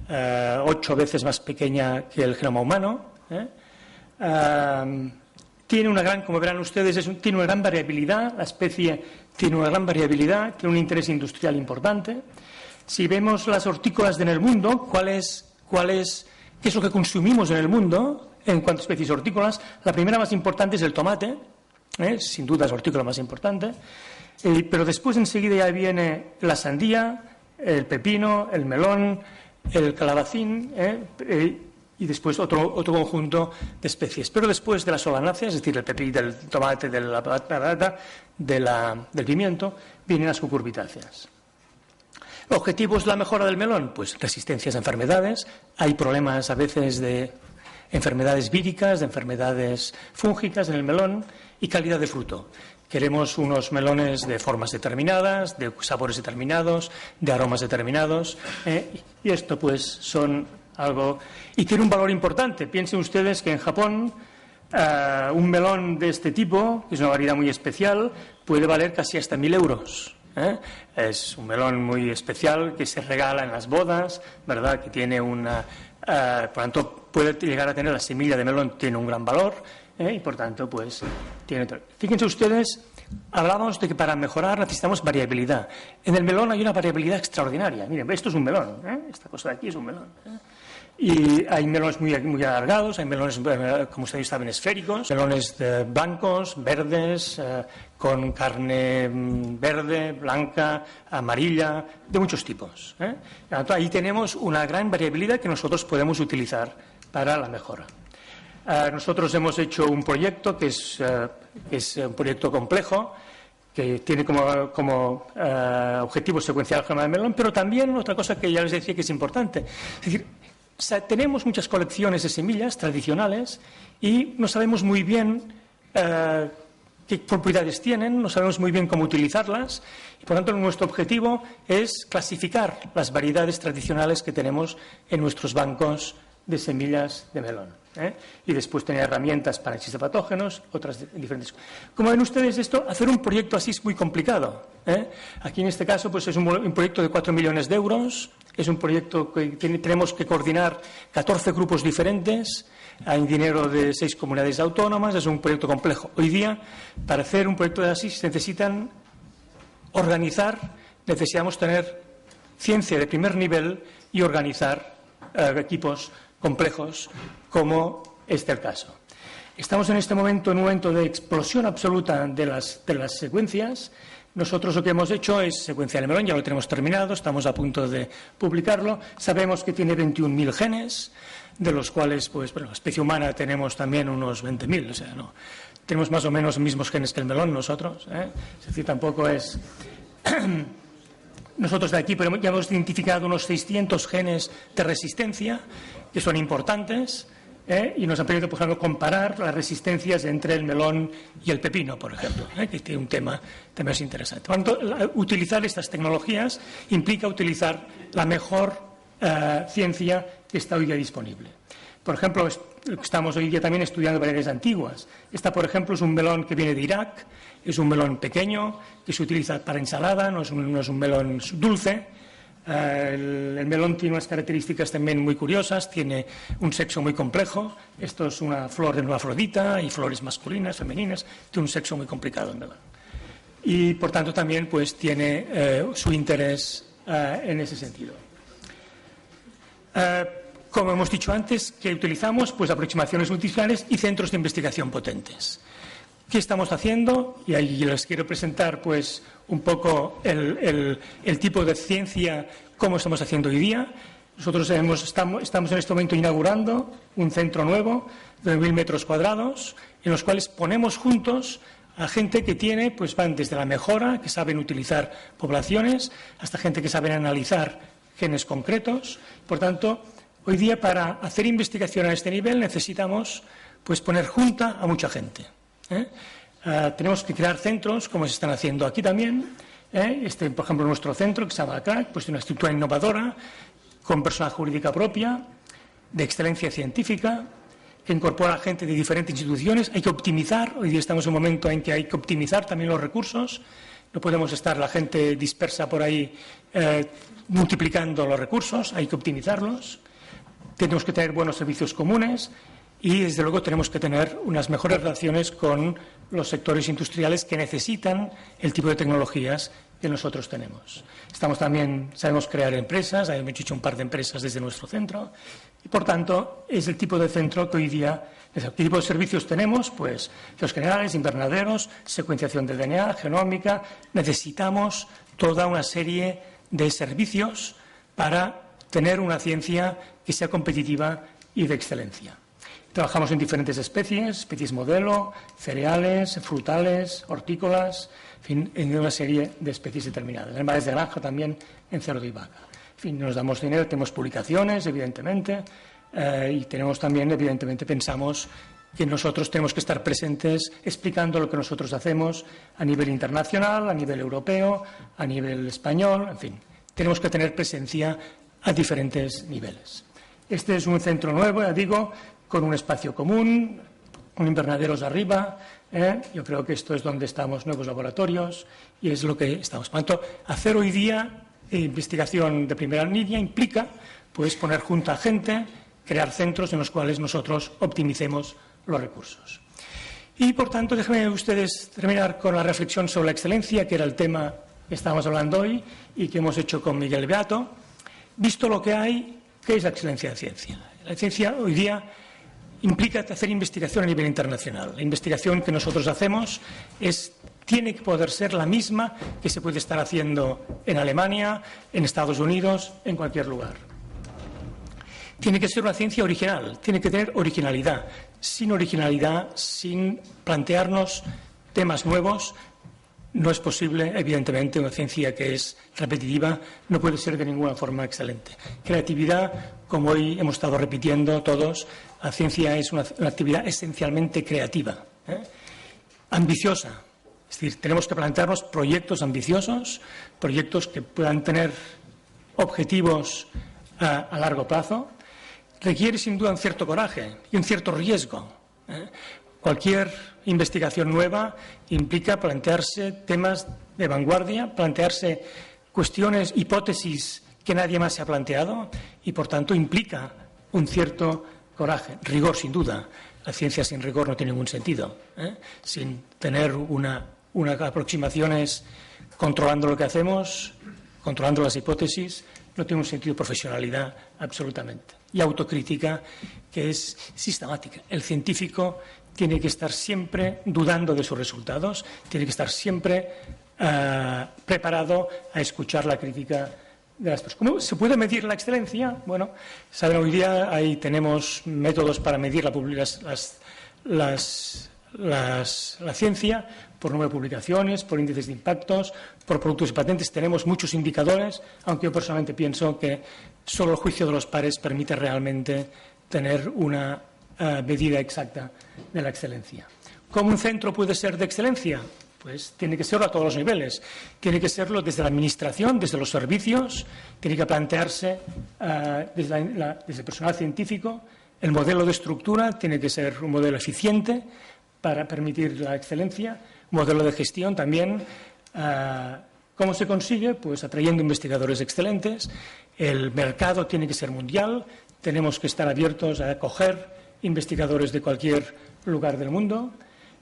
8 veces más pequeña que el genoma humano. tiene una gran, como verán ustedes, tiene una gran variabilidad, la especie tiene una gran variabilidad, tiene un interés industrial importante. Si vemos las hortícolas en el mundo, ¿qué es lo que consumimos en el mundo en cuanto a especies hortícolas? La primera más importante es el tomate, sin duda es la hortícola más importante, pero después enseguida ya viene la sandía, el pepino, el melón, el calabacín, y después otro conjunto de especies. Pero después de las solanáceas, es decir, el pepino, del tomate, de la patata, del pimiento, vienen las cucurbitáceas. ¿El objetivo es la mejora del melón? Pues resistencias a enfermedades. Hay problemas a veces de enfermedades víricas, de enfermedades fúngicas en el melón y calidad de fruto. Queremos unos melones de formas determinadas, de sabores determinados, de aromas determinados, y esto pues son algo... Y tiene un valor importante. Piensen ustedes que en Japón un melón de este tipo, que es una variedad muy especial, puede valer casi hasta 1.000 euros. Es un melón muy especial que se regala en las bodas, ¿verdad? Que tiene una... por tanto, puede llegar a tener la semilla de melón, tiene un gran valor, y por tanto, pues, tiene... Fíjense ustedes, hablábamos de que para mejorar necesitamos variabilidad. En el melón hay una variabilidad extraordinaria. Miren, esto es un melón, esta cosa de aquí es un melón. Y hay melones muy alargados, hay melones, como ustedes saben, esféricos, melones blancos, verdes, con carne verde, blanca, amarilla, de muchos tipos. Ahí tenemos una gran variabilidad que nosotros podemos utilizar para la mejora. Nosotros hemos hecho un proyecto que es un proyecto complejo, que tiene como objetivo secuenciar el genoma del melón, pero también otra cosa que ya les decía que es importante. Es decir, tenemos muchas colecciones de semillas tradicionales y no sabemos muy bien qué propiedades tienen, no sabemos muy bien cómo utilizarlas, y por tanto nuestro objetivo es clasificar las variedades tradicionales que tenemos en nuestros bancos de semillas de melón. Y después tener herramientas para análisis de patógenos, otras diferentes. Como ven ustedes, hacer un proyecto así es muy complicado. Aquí en este caso pues es un proyecto de 4 millones de euros, es un proyecto que tenemos que coordinar 14 grupos diferentes, hay dinero de 6 comunidades autónomas, es un proyecto complejo. Hoy día, para hacer un proyecto así se necesitan necesitamos tener ciencia de primer nivel y organizar equipos complejos como es el caso. Estamos en este momento en un momento de explosión absoluta de las secuencias. Nosotros lo que hemos hecho es secuenciar el melón, ya lo tenemos terminado, estamos a punto de publicarlo. Sabemos que tiene 21.000 genes, de los cuales, pues, bueno, la especie humana tenemos también unos 20.000, o sea, no, tenemos más o menos los mismos genes que el melón nosotros, es decir, tampoco es... Nosotros de aquí ya hemos identificado unos 600 genes de resistencia que son importantes y nos han permitido, por ejemplo, comparar las resistencias entre el melón y el pepino, por ejemplo, que tiene un tema también interesante. Por lo tanto, utilizar estas tecnologías implica utilizar la mejor ciencia que está hoy día disponible. Por ejemplo, estamos hoy día también estudiando variedades antiguas. Esta, por ejemplo, es un melón que viene de Irak, es un melón pequeño que se utiliza para ensalada, no es un melón dulce. El melón tiene unas características también muy curiosas, tiene un sexo muy complejo. Esto es una flor hermafrodita, y flores masculinas, femeninas, tiene un sexo muy complicado el melón. Y, por tanto, también pues, tiene su interés en ese sentido. Como hemos dicho antes, ¿qué utilizamos? Pues aproximaciones multidisciplinares y centros de investigación potentes. ¿Qué estamos haciendo? Y ahí les quiero presentar pues, un poco el tipo de ciencia, cómo estamos haciendo hoy día. Nosotros estamos en este momento inaugurando un centro nuevo de 1.000 metros cuadrados, en los cuales ponemos juntos a gente que pues van desde la mejora, que saben utilizar poblaciones, hasta gente que sabe analizar genes concretos. Por tanto, hoy día, para hacer investigación a este nivel, necesitamos pues, poner junta a mucha gente. Tenemos que crear centros, como se están haciendo aquí también. Por ejemplo, nuestro centro, que se llama CRAC, pues tiene una estructura innovadora, con personalidad jurídica propia, de excelencia científica, que incorpora a gente de diferentes instituciones. Hay que optimizar. Hoy día estamos en un momento en que hay que optimizar también los recursos. No podemos estar la gente dispersa por ahí multiplicando los recursos, hay que optimizarlos. Tenemos que tener buenos servicios comunes y, desde luego, tenemos que tener unas mejores relaciones con los sectores industriales que necesitan el tipo de tecnologías que nosotros tenemos. Sabemos crear empresas, hemos hecho un par de empresas desde nuestro centro y, por tanto, es el tipo de centro que hoy día, ¿qué tipo de servicios tenemos? Pues los generales, invernaderos, secuenciación del DNA, genómica. Necesitamos toda una serie de servicios para tener una ciencia que sea competitiva y de excelencia. Trabajamos en diferentes especies modelo, cereales, frutales, hortícolas, en fin, en una serie de especies determinadas. Animales de granja también, en cerdo y vaca. En fin, nos damos dinero, tenemos publicaciones, evidentemente, y tenemos también, evidentemente, pensamos que nosotros tenemos que estar presentes explicando lo que nosotros hacemos a nivel internacional, a nivel europeo, a nivel español, en fin. Tenemos que tener presencia a diferentes niveles. Este es un centro nuevo, ya digo, con un espacio común, con invernaderos arriba. Yo creo que esto es donde estamos, nuevos laboratorios, y es lo que estamos. Por tanto, hacer hoy día investigación de primera línea implica pues, poner junta a gente, crear centros en los cuales nosotros optimicemos los recursos. Y, por tanto, déjenme ustedes terminar con la reflexión sobre la excelencia, que era el tema que estábamos hablando hoy y que hemos hecho con Miguel Beato. Visto lo que hay, ¿qué es la excelencia en ciencia? La ciencia hoy día implica hacer investigación a nivel internacional. La investigación que nosotros hacemos tiene que poder ser la misma que se puede estar haciendo en Alemania, en Estados Unidos, en cualquier lugar. Tiene que ser una ciencia original, tiene que tener originalidad. Sin originalidad, sin plantearnos temas nuevos, no es posible, evidentemente, una ciencia que es repetitiva, no puede ser de ninguna forma excelente. Creatividad, como hoy hemos estado repitiendo todos, la ciencia es una actividad esencialmente creativa, ambiciosa. Es decir, tenemos que plantearnos proyectos ambiciosos, proyectos que puedan tener objetivos a largo plazo. Requiere, sin duda, un cierto coraje y un cierto riesgo. Cualquier investigación nueva implica plantearse temas de vanguardia, plantearse cuestiones, hipótesis que nadie más se ha planteado y, por tanto, implica un cierto coraje. Rigor, sin duda. La ciencia sin rigor no tiene ningún sentido. Sin tener unas aproximaciones controlando lo que hacemos, controlando las hipótesis, no tiene un sentido de profesionalidad absolutamente. Y autocrítica, que es sistemática. El científico tiene que estar siempre dudando de sus resultados, tiene que estar siempre preparado a escuchar la crítica de las personas. ¿Cómo se puede medir la excelencia? Bueno, saben, hoy día ahí tenemos métodos para medir la ciencia por número de publicaciones, por índices de impactos, por productos y patentes. Tenemos muchos indicadores, aunque yo personalmente pienso que solo el juicio de los pares permite realmente tener una medida exacta de la excelencia. ¿Cómo un centro puede ser de excelencia? Pues tiene que serlo a todos los niveles. Tiene que serlo desde la administración, desde los servicios, tiene que plantearse desde el personal científico. El modelo de estructura tiene que ser un modelo eficiente para permitir la excelencia. Modelo de gestión también. ¿Cómo se consigue? Pues atrayendo investigadores excelentes. El mercado tiene que ser mundial. Tenemos que estar abiertos a acoger investigadores de cualquier lugar del mundo.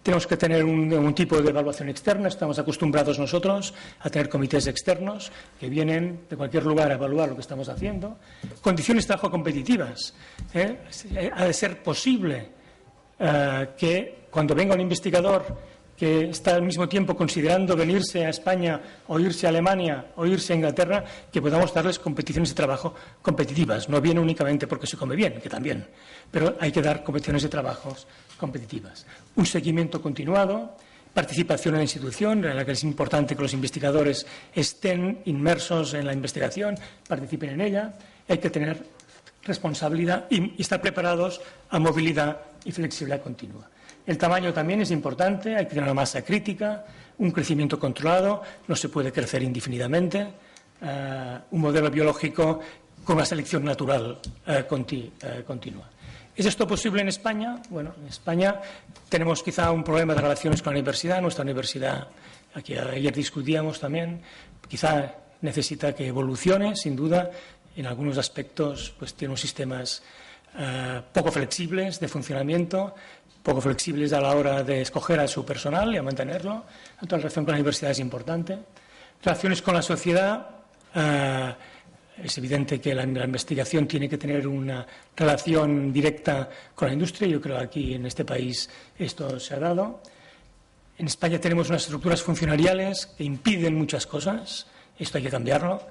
Tenemos que tener un tipo de evaluación externa. Estamos acostumbrados nosotros a tener comités externos que vienen de cualquier lugar a evaluar lo que estamos haciendo. Condiciones de trabajo competitivas. Ha de ser posible que cuando venga un investigador que está al mismo tiempo considerando venirse a España o irse a Alemania o irse a Inglaterra, que podamos darles competiciones de trabajo competitivas. No viene únicamente porque se come bien, que también, pero hay que dar competiciones de trabajos competitivas. Un seguimiento continuado, participación en la institución, en la que es importante que los investigadores estén inmersos en la investigación, participen en ella. Hay que tener responsabilidad y estar preparados a movilidad y flexibilidad continua. El tamaño también es importante, hay que tener una masa crítica, un crecimiento controlado, no se puede crecer indefinidamente, un modelo biológico con una selección natural continua. ¿Es esto posible en España? Bueno, en España tenemos quizá un problema de relaciones con la universidad. Nuestra universidad, aquí ayer discutíamos también, quizá necesita que evolucione, sin duda. En algunos aspectos pues tiene unos sistemas poco flexibles de funcionamiento, poco flexibles a la hora de escoger a su personal y a mantenerlo. Entonces, la relación con la universidad es importante. Relaciones con la sociedad. Es evidente que la investigación tiene que tener una relación directa con la industria. Yo creo que aquí en este país esto se ha dado. En España tenemos unas estructuras funcionariales que impiden muchas cosas. Esto hay que cambiarlo.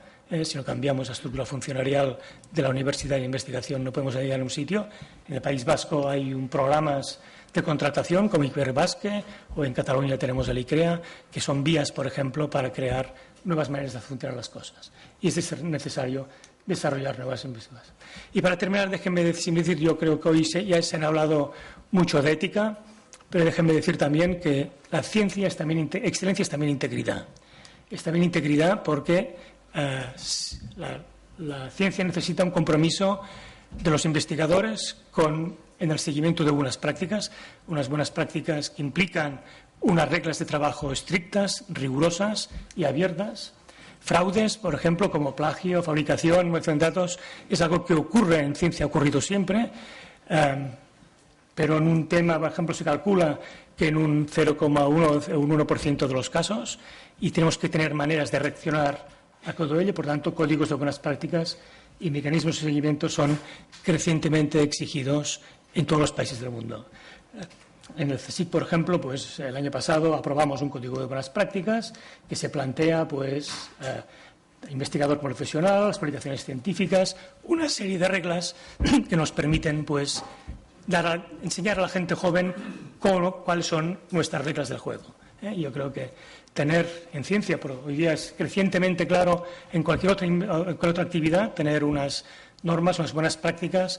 Si no cambiamos la estructura funcionarial de la universidad y la investigación, no podemos llegar a un sitio. En el País Vasco hay programas de contratación como Iberbasque, o en Cataluña tenemos el ICREA, que son vías, por ejemplo, para crear nuevas maneras de funcionar las cosas. Y es necesario desarrollar nuevas investigaciones. Y para terminar, déjenme decir, yo creo que hoy ya se han hablado mucho de ética, pero déjenme decir también que la ciencia es también excelencia, es también integridad. Es también integridad porque la ciencia necesita un compromiso de los investigadores en el seguimiento de buenas prácticas, unas buenas prácticas que implican unas reglas de trabajo estrictas, rigurosas y abiertas. Fraudes, por ejemplo, como plagio, fabricación, manipulación de datos, es algo que ocurre en ciencia, ha ocurrido siempre, pero en un tema, por ejemplo, se calcula que en un 0,1 o un 1% de los casos, y tenemos que tener maneras de reaccionar a todo ello. Por tanto, códigos de buenas prácticas y mecanismos de seguimiento son crecientemente exigidos en todos los países del mundo. En el CSIC, por ejemplo, pues el año pasado aprobamos un código de buenas prácticas que se plantea, investigador profesional, las publicaciones científicas, una serie de reglas que nos permiten, enseñar a la gente joven cuáles son nuestras reglas del juego. Yo creo que tener en ciencia, pero hoy día es crecientemente claro en cualquier otra actividad, tener unas normas, unas buenas prácticas,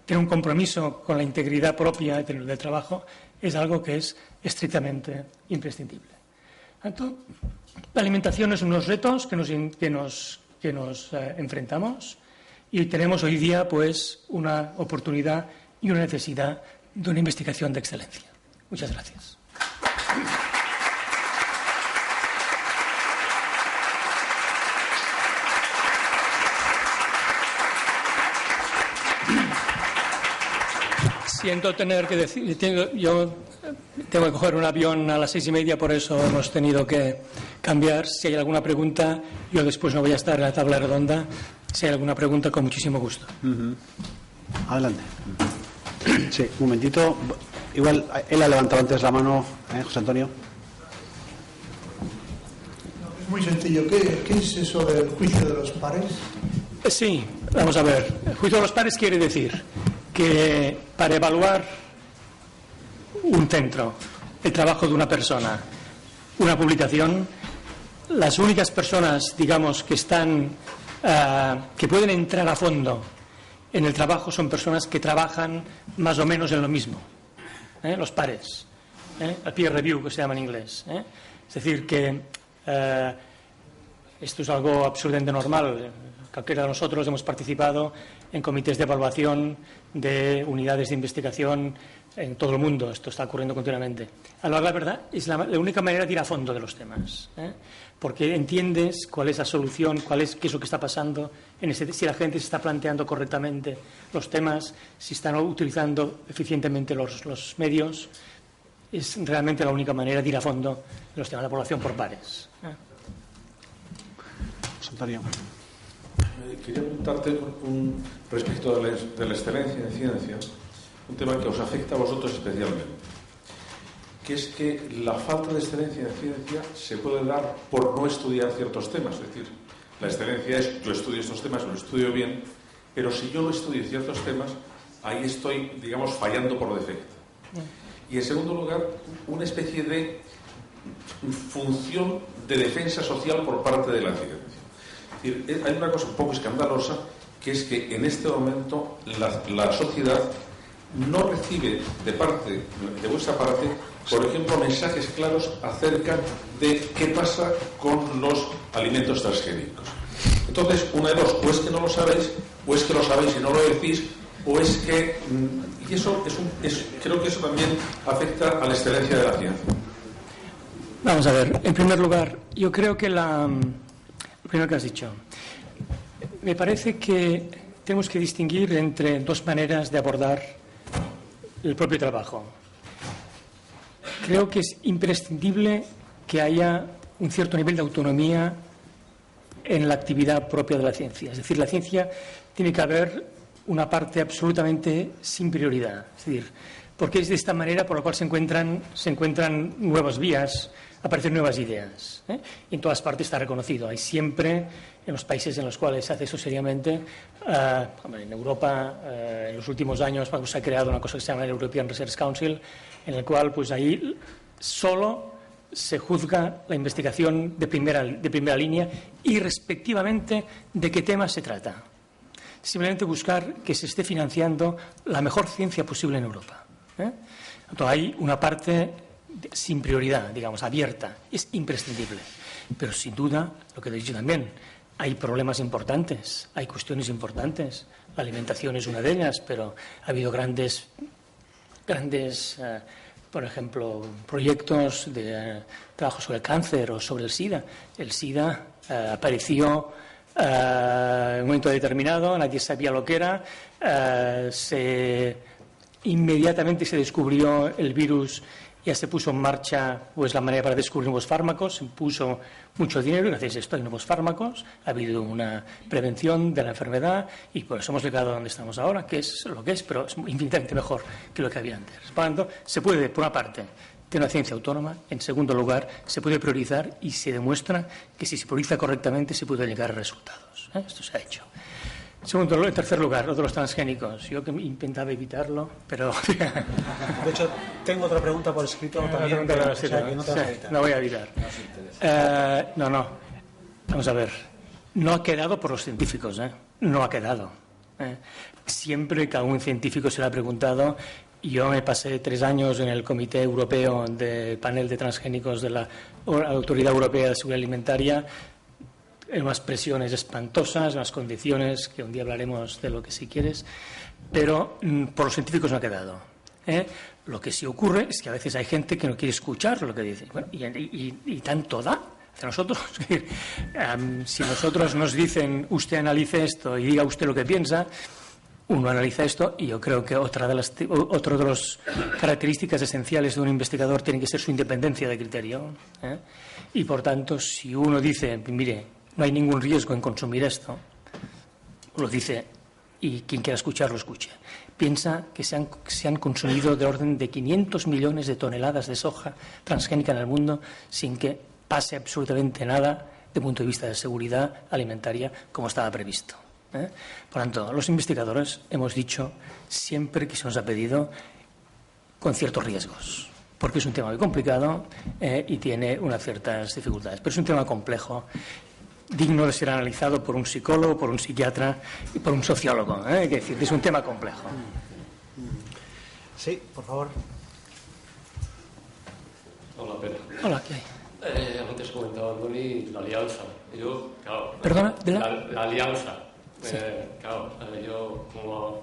tener un compromiso con la integridad propia del trabajo, es algo que es estrictamente imprescindible. Tanto, la alimentación es unos retos que nos enfrentamos, y tenemos hoy día una oportunidad y una necesidad de una investigación de excelencia. Muchas gracias. Siento tener que decir, yo tengo que coger un avión a las 6:30, por eso hemos tenido que cambiar. Si hay alguna pregunta, yo después no voy a estar en la tabla redonda. Si hay alguna pregunta, con muchísimo gusto. Adelante. Sí, un momentito. Igual él ha levantado antes la mano, José Antonio. Es muy sencillo. ¿Qué es eso del juicio de los pares? Sí, vamos a ver. El juicio de los pares quiere decir que para evaluar un centro, el trabajo de una persona, una publicación, las únicas personas, digamos, que pueden entrar a fondo en el trabajo son personas que trabajan más o menos en lo mismo, los pares, el peer review, que se llama en inglés. Es decir, que esto es algo absolutamente normal. Cualquiera de nosotros hemos participado en comités de evaluación de unidades de investigación en todo el mundo. Esto está ocurriendo continuamente. A la verdad, es la única manera de ir a fondo de los temas, porque entiendes cuál es la solución, qué es lo que está pasando, si la gente se está planteando correctamente los temas, si están utilizando eficientemente los medios. Es realmente la única manera de ir a fondo de los temas de la población por pares. Antonio. Quería preguntarte respecto de la excelencia en ciencia, un tema que os afecta a vosotros especialmente, que es que la falta de excelencia en ciencia se puede dar por no estudiar ciertos temas. Es decir, la excelencia es: yo estudio estos temas, lo estudio bien, pero si yo no estudio ciertos temas, ahí estoy, digamos, fallando por defecto. Y en segundo lugar, una especie de función de defensa social por parte de la ciencia. Es decir, hay una cosa un poco escandalosa, que es que en este momento la sociedad no recibe de vuestra parte, por ejemplo, mensajes claros acerca de qué pasa con los alimentos transgénicos. Entonces, una de dos: o es que no lo sabéis, o es que lo sabéis y no lo decís, o es que... Y eso creo que eso también afecta a la excelencia de la ciencia. Vamos a ver, en primer lugar, yo creo que lo primero que has dicho, me parece que tenemos que distinguir entre dos maneras de abordar el propio trabajo. Creo que es imprescindible que haya un cierto nivel de autonomía en la actividad propia de la ciencia. Es decir, la ciencia tiene que haber una parte absolutamente sin prioridad. Es decir, porque es de esta manera por la cual se encuentran nuevas vías, aparecen nuevas ideas. Y en todas partes está reconocido. Hay siempre, en los países en los cuales se hace eso seriamente, en Europa, en los últimos años se ha creado una cosa que se llama el European Research Council, en el cual pues ahí solo se juzga la investigación de primera línea y respectivamente de qué tema se trata. Simplemente buscar que se esté financiando la mejor ciencia posible en Europa. Entonces hay una parte sin prioridad, digamos, abierta, es imprescindible. Pero sin duda, lo que he dicho también, hay problemas importantes, hay cuestiones importantes. La alimentación es una de ellas, pero ha habido grandes por ejemplo, proyectos de trabajo sobre el cáncer o sobre el SIDA. El SIDA apareció en un momento determinado, nadie sabía lo que era, inmediatamente se descubrió el virus, ya se puso en marcha pues la manera para descubrir nuevos fármacos, se puso mucho dinero y gracias a esto hay nuevos fármacos, ha habido una prevención de la enfermedad y por eso hemos llegado a donde estamos ahora, que es lo que es, pero es infinitamente mejor que lo que había antes. Por lo tanto, se puede, por una parte, tener una ciencia autónoma, en segundo lugar, se puede priorizar y se demuestra que si se prioriza correctamente se puede llegar a resultados. Esto se ha hecho. En tercer lugar, lo de los transgénicos. Yo que intentaba evitarlo, pero... De hecho, tengo otra pregunta por escrito también. No voy a evitar. No. Vamos a ver. No ha quedado por los científicos, No ha quedado. Siempre que algún científico se le ha preguntado... Yo me pasé 3 años en el Comité Europeo del Panel de Transgénicos de la Autoridad Europea de Seguridad Alimentaria, en unas presiones espantosas, en unas condiciones que un día hablaremos de lo que si quieres, pero por los científicos no ha quedado. Lo que sí ocurre es que a veces hay gente que no quiere escuchar lo que dice. Bueno, y tanto da hacia nosotros. Si nosotros nos dicen, usted analice esto y diga usted lo que piensa, uno analiza esto y yo creo que otra de las características esenciales de un investigador tiene que ser su independencia de criterio. Y por tanto, si uno dice, mire, no hay ningún riesgo en consumir esto, lo dice y quien quiera escucharlo, escuche. Piensa que se han consumido de orden de 500 millones de toneladas de soja transgénica en el mundo sin que pase absolutamente nada desde el punto de vista de seguridad alimentaria como estaba previsto. Por tanto, los investigadores hemos dicho siempre que se nos ha pedido con ciertos riesgos, porque es un tema muy complicado y tiene unas ciertas dificultades, pero es un tema complejo, digno de ser analizado por un psicólogo, por un psiquiatra y por un sociólogo. Es decir, es un tema complejo. Sí, por favor. Hola, Pedro. Hola, ¿qué hay? Antes comentaba Andoni la alianza. Yo, claro, ¿Perdona? La alianza. Sí. Claro, yo como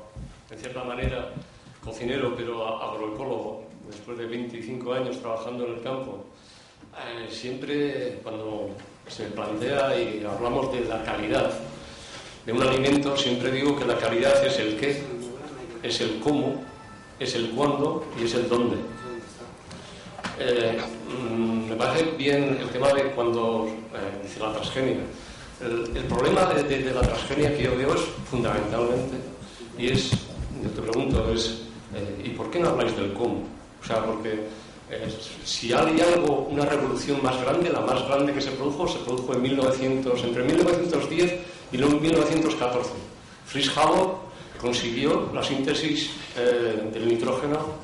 en cierta manera cocinero pero agroecólogo, después de 25 años trabajando en el campo, siempre cuando se plantea y hablamos de la calidad de un alimento, siempre digo que la calidad es el qué, es el cómo, es el cuándo y es el dónde. Me parece bien el tema de cuando dice la transgénica. El problema de la transgenia que yo veo es fundamentalmente, y es, yo te pregunto, ¿y por qué no habláis del cómo? O sea, porque si hay algo, una revolución más grande, la más grande que se produjo entre 1910 y 1914. Fritz Haber consiguió la síntesis del nitrógeno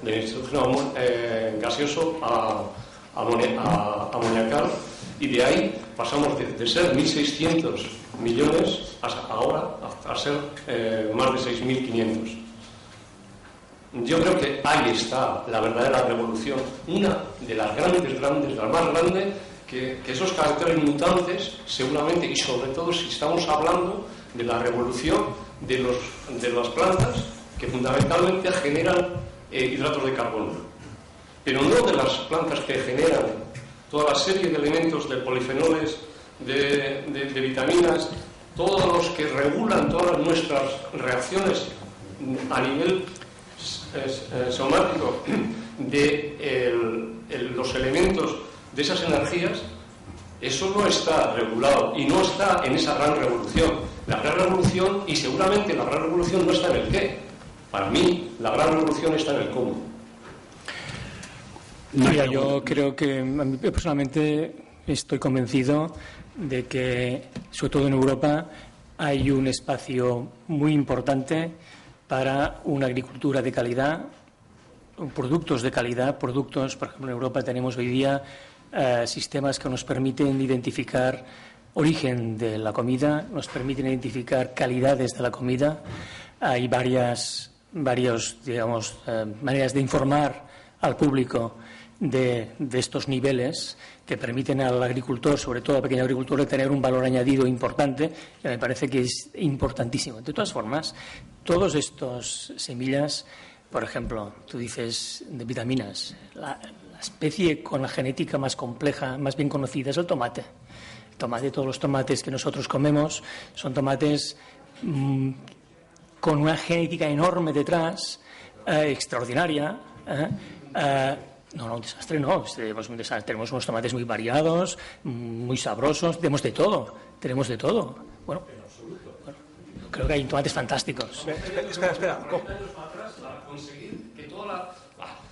gaseoso a amoniacal. Y de ahí pasamos de ser 1.600 millones ahora a ser más de 6.500. Yo creo que ahí está la verdadera revolución, una de las grandes, la más grande, que esos caracteres mutantes, seguramente, y sobre todo si estamos hablando de la revolución de las plantas que fundamentalmente generan hidratos de carbono, pero no de las plantas que generan toda la serie de elementos, de polifenoles, de vitaminas, todos los que regulan todas nuestras reacciones a nivel somático de los elementos de esas energías, eso no está regulado y no está en esa gran revolución. La gran revolución, y seguramente la gran revolución no está en el qué. Para mí, la gran revolución está en el cómo. Mira, yo creo que personalmente estoy convencido de que, sobre todo en Europa, hay un espacio muy importante para una agricultura de calidad, productos de calidad, productos, por ejemplo, en Europa tenemos hoy día sistemas que nos permiten identificar origen de la comida, nos permiten identificar calidades de la comida. Hay varias digamos, maneras de informar al público de estos niveles que permiten al agricultor, sobre todo al pequeño agricultor, tener un valor añadido importante, que me parece que es importantísimo. De todas formas, todos estos semillas, por ejemplo, tú dices de vitaminas, la especie con la genética más compleja, más bien conocida, es el tomate. El tomate, todos los tomates que nosotros comemos son tomates con una genética enorme detrás, extraordinaria. No, un desastre no, tenemos un desastre. Tenemos unos tomates muy variados, muy sabrosos, tenemos de todo. Bueno, creo que hay tomates fantásticos. Espera.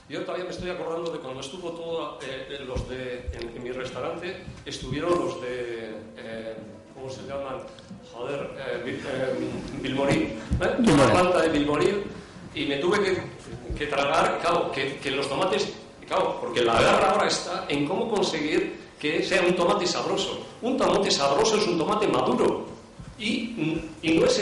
Yo todavía me estoy acordando de cuando estuvo todo los de en mi restaurante, estuvieron los de ¿cómo se llaman? Vilmorín, toda la planta de Vilmorín, y me tuve que tragar, claro, que los tomates, claro, porque la guerra ahora está en cómo conseguir que sea un tomate sabroso. Un tomate sabroso es un tomate maduro, y no es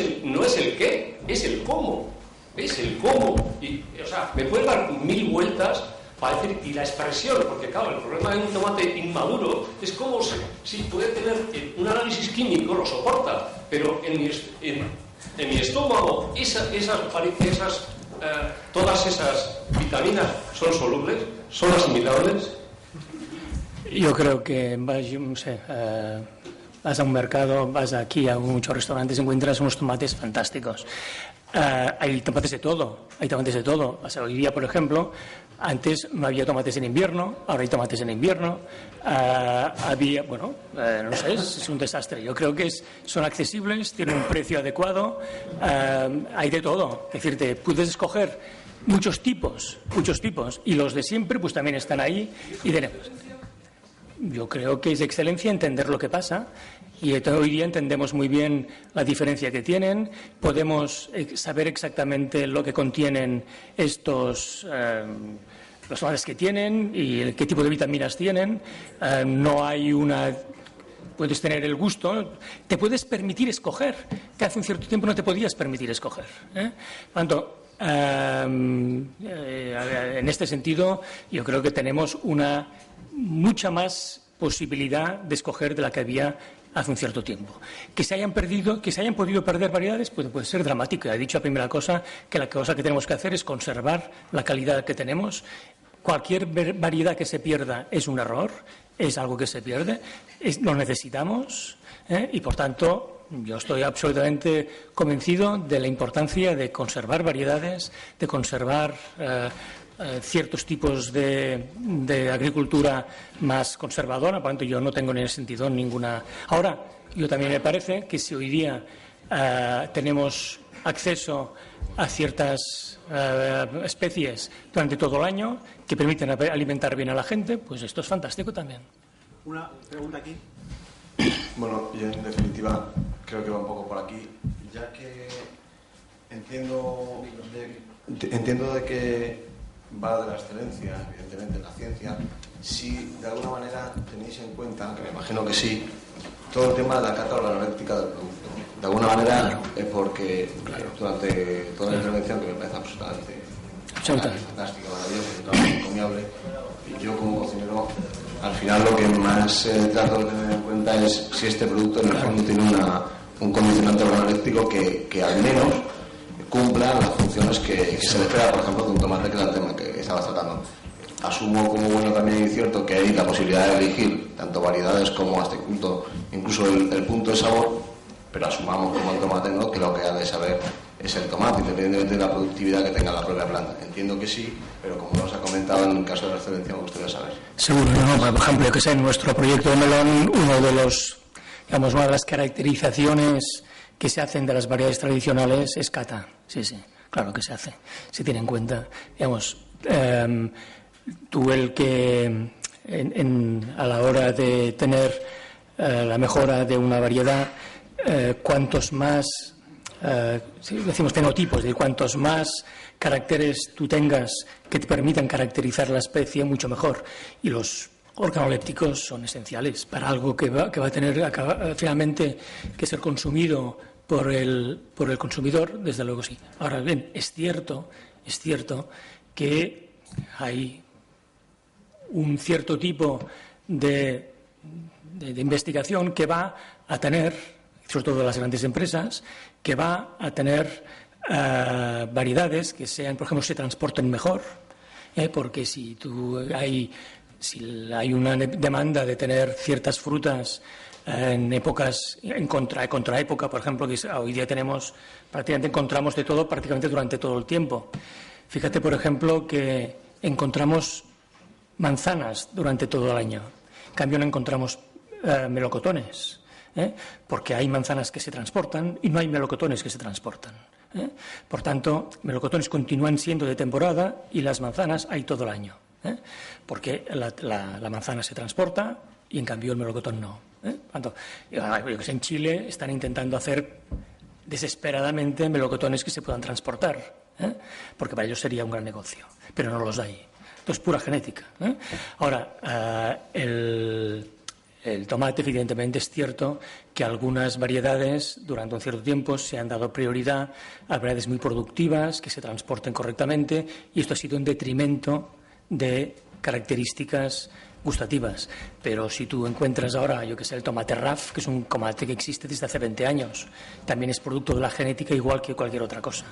el qué, es el cómo. Es el cómo. Y, o sea, me puede dar 1000 vueltas para decir, y la expresión, porque claro, el problema de un tomate inmaduro es cómo si puede tener un análisis químico, lo soporta, pero en mi estómago todas esas vitaminas son solubles, son asimilables. Yo creo que vas a un mercado, vas aquí a muchos restaurantes, encuentras unos tomates fantásticos. Hay tomates de todo, O sea, hoy día, por ejemplo, antes no había tomates en invierno, ahora hay tomates en invierno. No sé, es un desastre. Yo creo que son accesibles, tienen un precio adecuado, hay de todo. Es decir, puedes escoger muchos tipos, y los de siempre pues también están ahí y tenemos. Yo creo que es de excelencia entender lo que pasa, y hoy día entendemos muy bien la diferencia que tienen, podemos saber exactamente lo que contienen los tomates que tienen y qué tipo de vitaminas tienen. No hay puedes tener el gusto, te puedes permitir escoger, que hace un cierto tiempo no te podías permitir escoger. Por tanto, en este sentido, yo creo que tenemos mucha más posibilidad de escoger de la que había hace un cierto tiempo. Que se hayan podido perder variedades, puede ser dramático. He dicho la primera cosa, que la cosa que tenemos que hacer es conservar la calidad que tenemos. Cualquier variedad que se pierda es un error, es algo que se pierde, lo necesitamos, y por tanto yo estoy absolutamente convencido de la importancia de conservar variedades, de conservar ciertos tipos de agricultura más conservadora. Por lo tanto, yo no tengo en ese sentido ninguna. Ahora, yo también me parece que si hoy día tenemos acceso a ciertas especies durante todo el año que permiten alimentar bien a la gente, pues esto es fantástico también. Una pregunta aquí. Bueno, yo en definitiva creo que va un poco por aquí, ya que entiendo de que va de la excelencia, evidentemente, en la ciencia. Si de alguna manera tenéis en cuenta, que me imagino que sí, todo el tema de la cata organoléptica del producto. De alguna manera, porque durante toda la intervención, que me parece absolutamente fantástica, maravillosa, un trabajo encomiable, y yo como cocinero, al final lo que más trato de tener en cuenta es si este producto en el fondo tiene un condicionante organoléptico que al menos cumpla las funciones que se le espera, por ejemplo, de un tomate, que es el tema que estabas tratando. Asumo como bueno también y cierto que hay la posibilidad de elegir tanto variedades como hasta punto, incluso el punto de sabor, pero asumamos como el tomate no, que lo que ha de saber es el tomate, independientemente de la productividad que tenga la propia planta. Entiendo que sí, pero como nos ha comentado, en el caso de la excelencia me gustaría saber. Seguro, no. Por ejemplo, que sea en nuestro proyecto de melón, una de las caracterizaciones que se hacen de las variedades tradicionales es cata. Sí, claro que se hace. Se tiene en cuenta, tú el que a la hora de tener la mejora de una variedad, cuantos más, decimos fenotipos, de cuantos más caracteres tú tengas que te permitan caracterizar la especie, mucho mejor. Y los organolépticos son esenciales para algo que va a tener finalmente que ser consumido por el consumidor, desde luego sí. Ahora bien, es cierto que hay un cierto tipo de investigación que va a tener, sobre todo las grandes empresas, que va a tener variedades que sean, por ejemplo, se transporten mejor, porque si hay una demanda de tener ciertas frutas en épocas, en contraépoca, por ejemplo, que hoy día encontramos de todo prácticamente durante todo el tiempo. Fíjate, por ejemplo, que encontramos manzanas durante todo el año. En cambio, no encontramos melocotones, porque hay manzanas que se transportan y no hay melocotones que se transportan. Por tanto, melocotones continúan siendo de temporada y las manzanas hay todo el año, porque la manzana se transporta y en cambio el melocotón no. En Chile están intentando hacer desesperadamente melocotones que se puedan transportar, porque para ellos sería un gran negocio, pero no los hay. Entonces, pura genética. Ahora, el tomate, evidentemente, es cierto que algunas variedades durante un cierto tiempo se han dado prioridad a variedades muy productivas, que se transporten correctamente, y esto ha sido en detrimento de características gustativas. Pero si tú encuentras ahora, el tomate RAF, que es un tomate que existe desde hace 20 años, también es producto de la genética igual que cualquier otra cosa.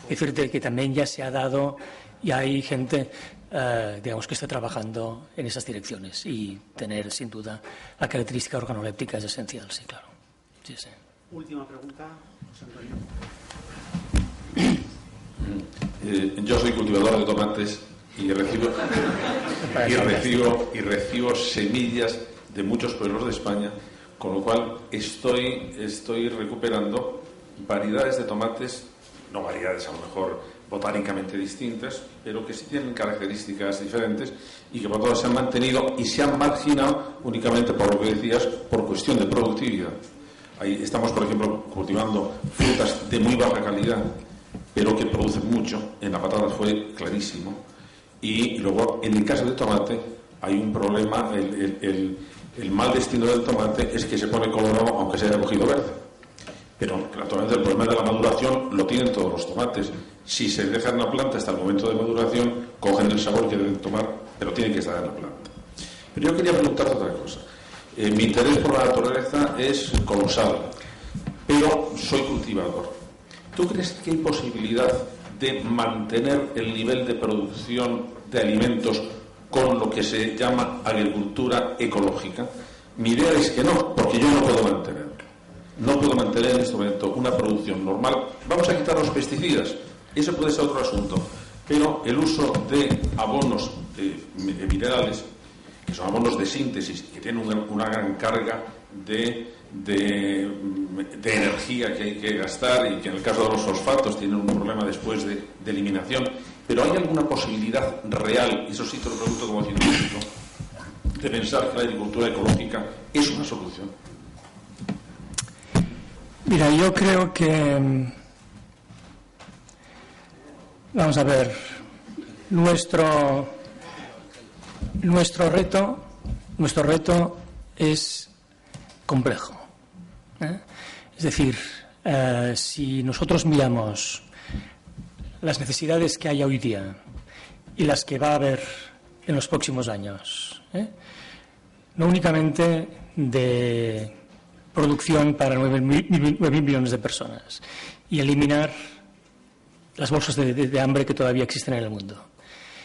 Es decir, que también ya se ha dado, y hay gente que está trabajando en esas direcciones, y tener sin duda la característica organoléptica es esencial, sí, claro. Sí. Última pregunta, José Antonio. Yo soy cultivador de tomates y recibo semillas de muchos pueblos de España, con lo cual estoy recuperando variedades de tomates, no variedades a lo mejor botánicamente distintas, pero que sí tienen características diferentes y que por tanto se han mantenido y se han marginado únicamente por lo que decías, por cuestión de productividad. Ahí estamos, por ejemplo, cultivando frutas de muy baja calidad, pero que producen mucho. En la patata fue clarísimo. Y luego, en el caso del tomate, hay un problema. El mal destino del tomate es que se pone colorado aunque se haya cogido verde. Pero naturalmente el problema de la maduración lo tienen todos los tomates. Si se deja en la planta hasta el momento de maduración, cogen el sabor que deben tomar, pero tienen que estar en la planta. Pero yo quería preguntarte otra cosa. Mi interés por la naturaleza es colosal, pero soy cultivador. ¿Tú crees que hay posibilidad de mantener el nivel de producción de alimentos con lo que se llama agricultura ecológica? Mi idea es que no, porque yo no puedo mantener. No puedo mantener en este momento una producción normal. Vamos a quitar los pesticidas, eso puede ser otro asunto, pero el uso de abonos de minerales, que son abonos de síntesis, que tienen una gran carga de energía que hay que gastar, y que en el caso de los fosfatos tienen un problema después de eliminación, pero ¿hay alguna posibilidad real, y eso sí te lo pregunto como científico, de pensar que la agricultura ecológica es una solución? Mira, yo creo que, vamos a ver, nuestro reto es complejo. Es decir, si nosotros miramos las necesidades que hay hoy día y las que va a haber en los próximos años, no únicamente de producción para 9.000 millones de personas y eliminar las bolsas de hambre que todavía existen en el mundo.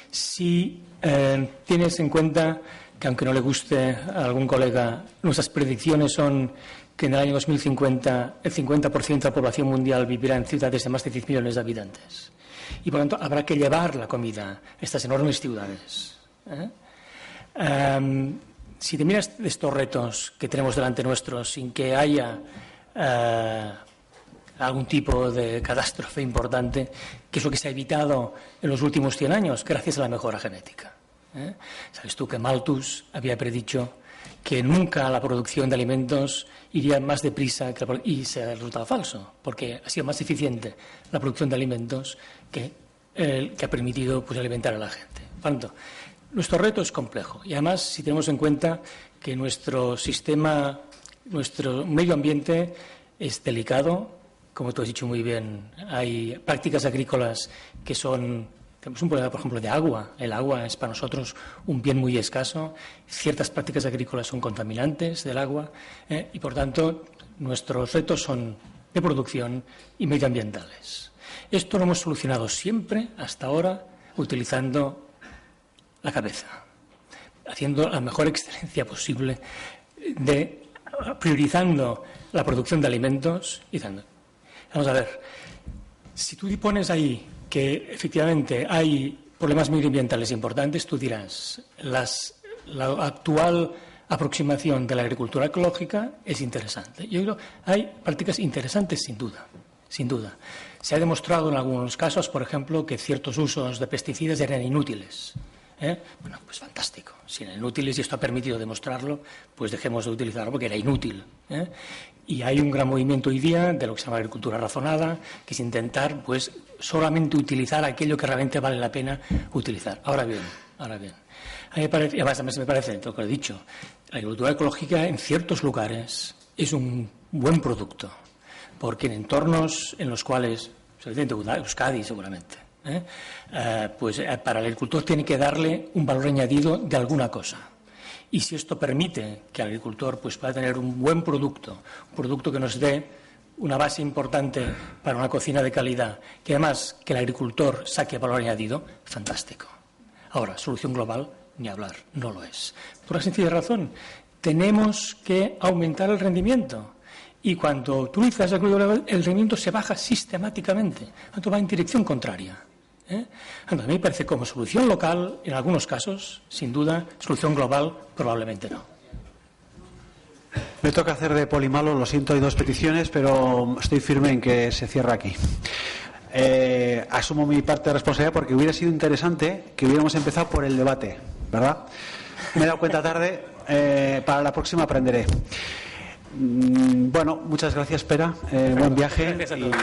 Si tienes en cuenta que aunque no le guste a algún colega, nuestras predicciones son que en el año 2050 el 50% de la población mundial vivirá en ciudades de más de 10 millones de habitantes. Y por lo tanto habrá que llevar la comida a estas enormes ciudades. Si te miras estos retos que tenemos delante nuestros sin que haya algún tipo de catástrofe importante, que es lo que se ha evitado en los últimos 100 años gracias a la mejora genética. ¿Sabes tú que Malthus había predicho que nunca la producción de alimentos iría más deprisa y se ha resultado falso, porque ha sido más eficiente la producción de alimentos que ha permitido pues, alimentar a la gente? Por tanto, nuestro reto es complejo y además si tenemos en cuenta que nuestro sistema, nuestro medio ambiente es delicado, como tú has dicho muy bien, hay prácticas agrícolas que tenemos un problema, por ejemplo, de agua. El agua es para nosotros un bien muy escaso. Ciertas prácticas agrícolas son contaminantes del agua y, por tanto, nuestros retos son de producción y medioambientales. Esto lo hemos solucionado siempre, hasta ahora, utilizando la cabeza, haciendo la mejor excelencia posible, priorizando la producción de alimentos y dando. Vamos a ver, si tú pones ahí que efectivamente hay problemas medioambientales importantes, tú dirás, la actual aproximación de la agricultura ecológica es interesante. Yo creo que hay prácticas interesantes sin duda, sin duda. Se ha demostrado en algunos casos, por ejemplo, que ciertos usos de pesticidas eran inútiles. Bueno, pues fantástico. Si eran inútiles y esto ha permitido demostrarlo, pues dejemos de utilizarlo porque era inútil. Y hay un gran movimiento hoy día de lo que se llama agricultura razonada, que es intentar pues solamente utilizar aquello que realmente vale la pena utilizar. Ahora bien, a mí me parece, y además me parece, lo que he dicho, la agricultura ecológica en ciertos lugares es un buen producto, porque en entornos en los cuales, seguramente Euskadi seguramente, pues para el agricultor tiene que darle un valor añadido de alguna cosa. Y si esto permite que el agricultor pues, pueda tener un buen producto, un producto que nos dé una base importante para una cocina de calidad, que además que el agricultor saque valor añadido, fantástico. Ahora, solución global, ni hablar, no lo es. Por una sencilla razón, tenemos que aumentar el rendimiento. Y cuando utilizas el rendimiento se baja sistemáticamente, tanto va en dirección contraria. A mí me parece como solución local, en algunos casos, sin duda, solución global, probablemente no. Me toca hacer de polimalo, lo siento, hay 2 peticiones, pero estoy firme en que se cierra aquí. Asumo mi parte de responsabilidad porque hubiera sido interesante que hubiéramos empezado por el debate, ¿verdad? Me he dado cuenta tarde, para la próxima aprenderé. Bueno, muchas gracias, Pera. Buen viaje. Gracias a todos.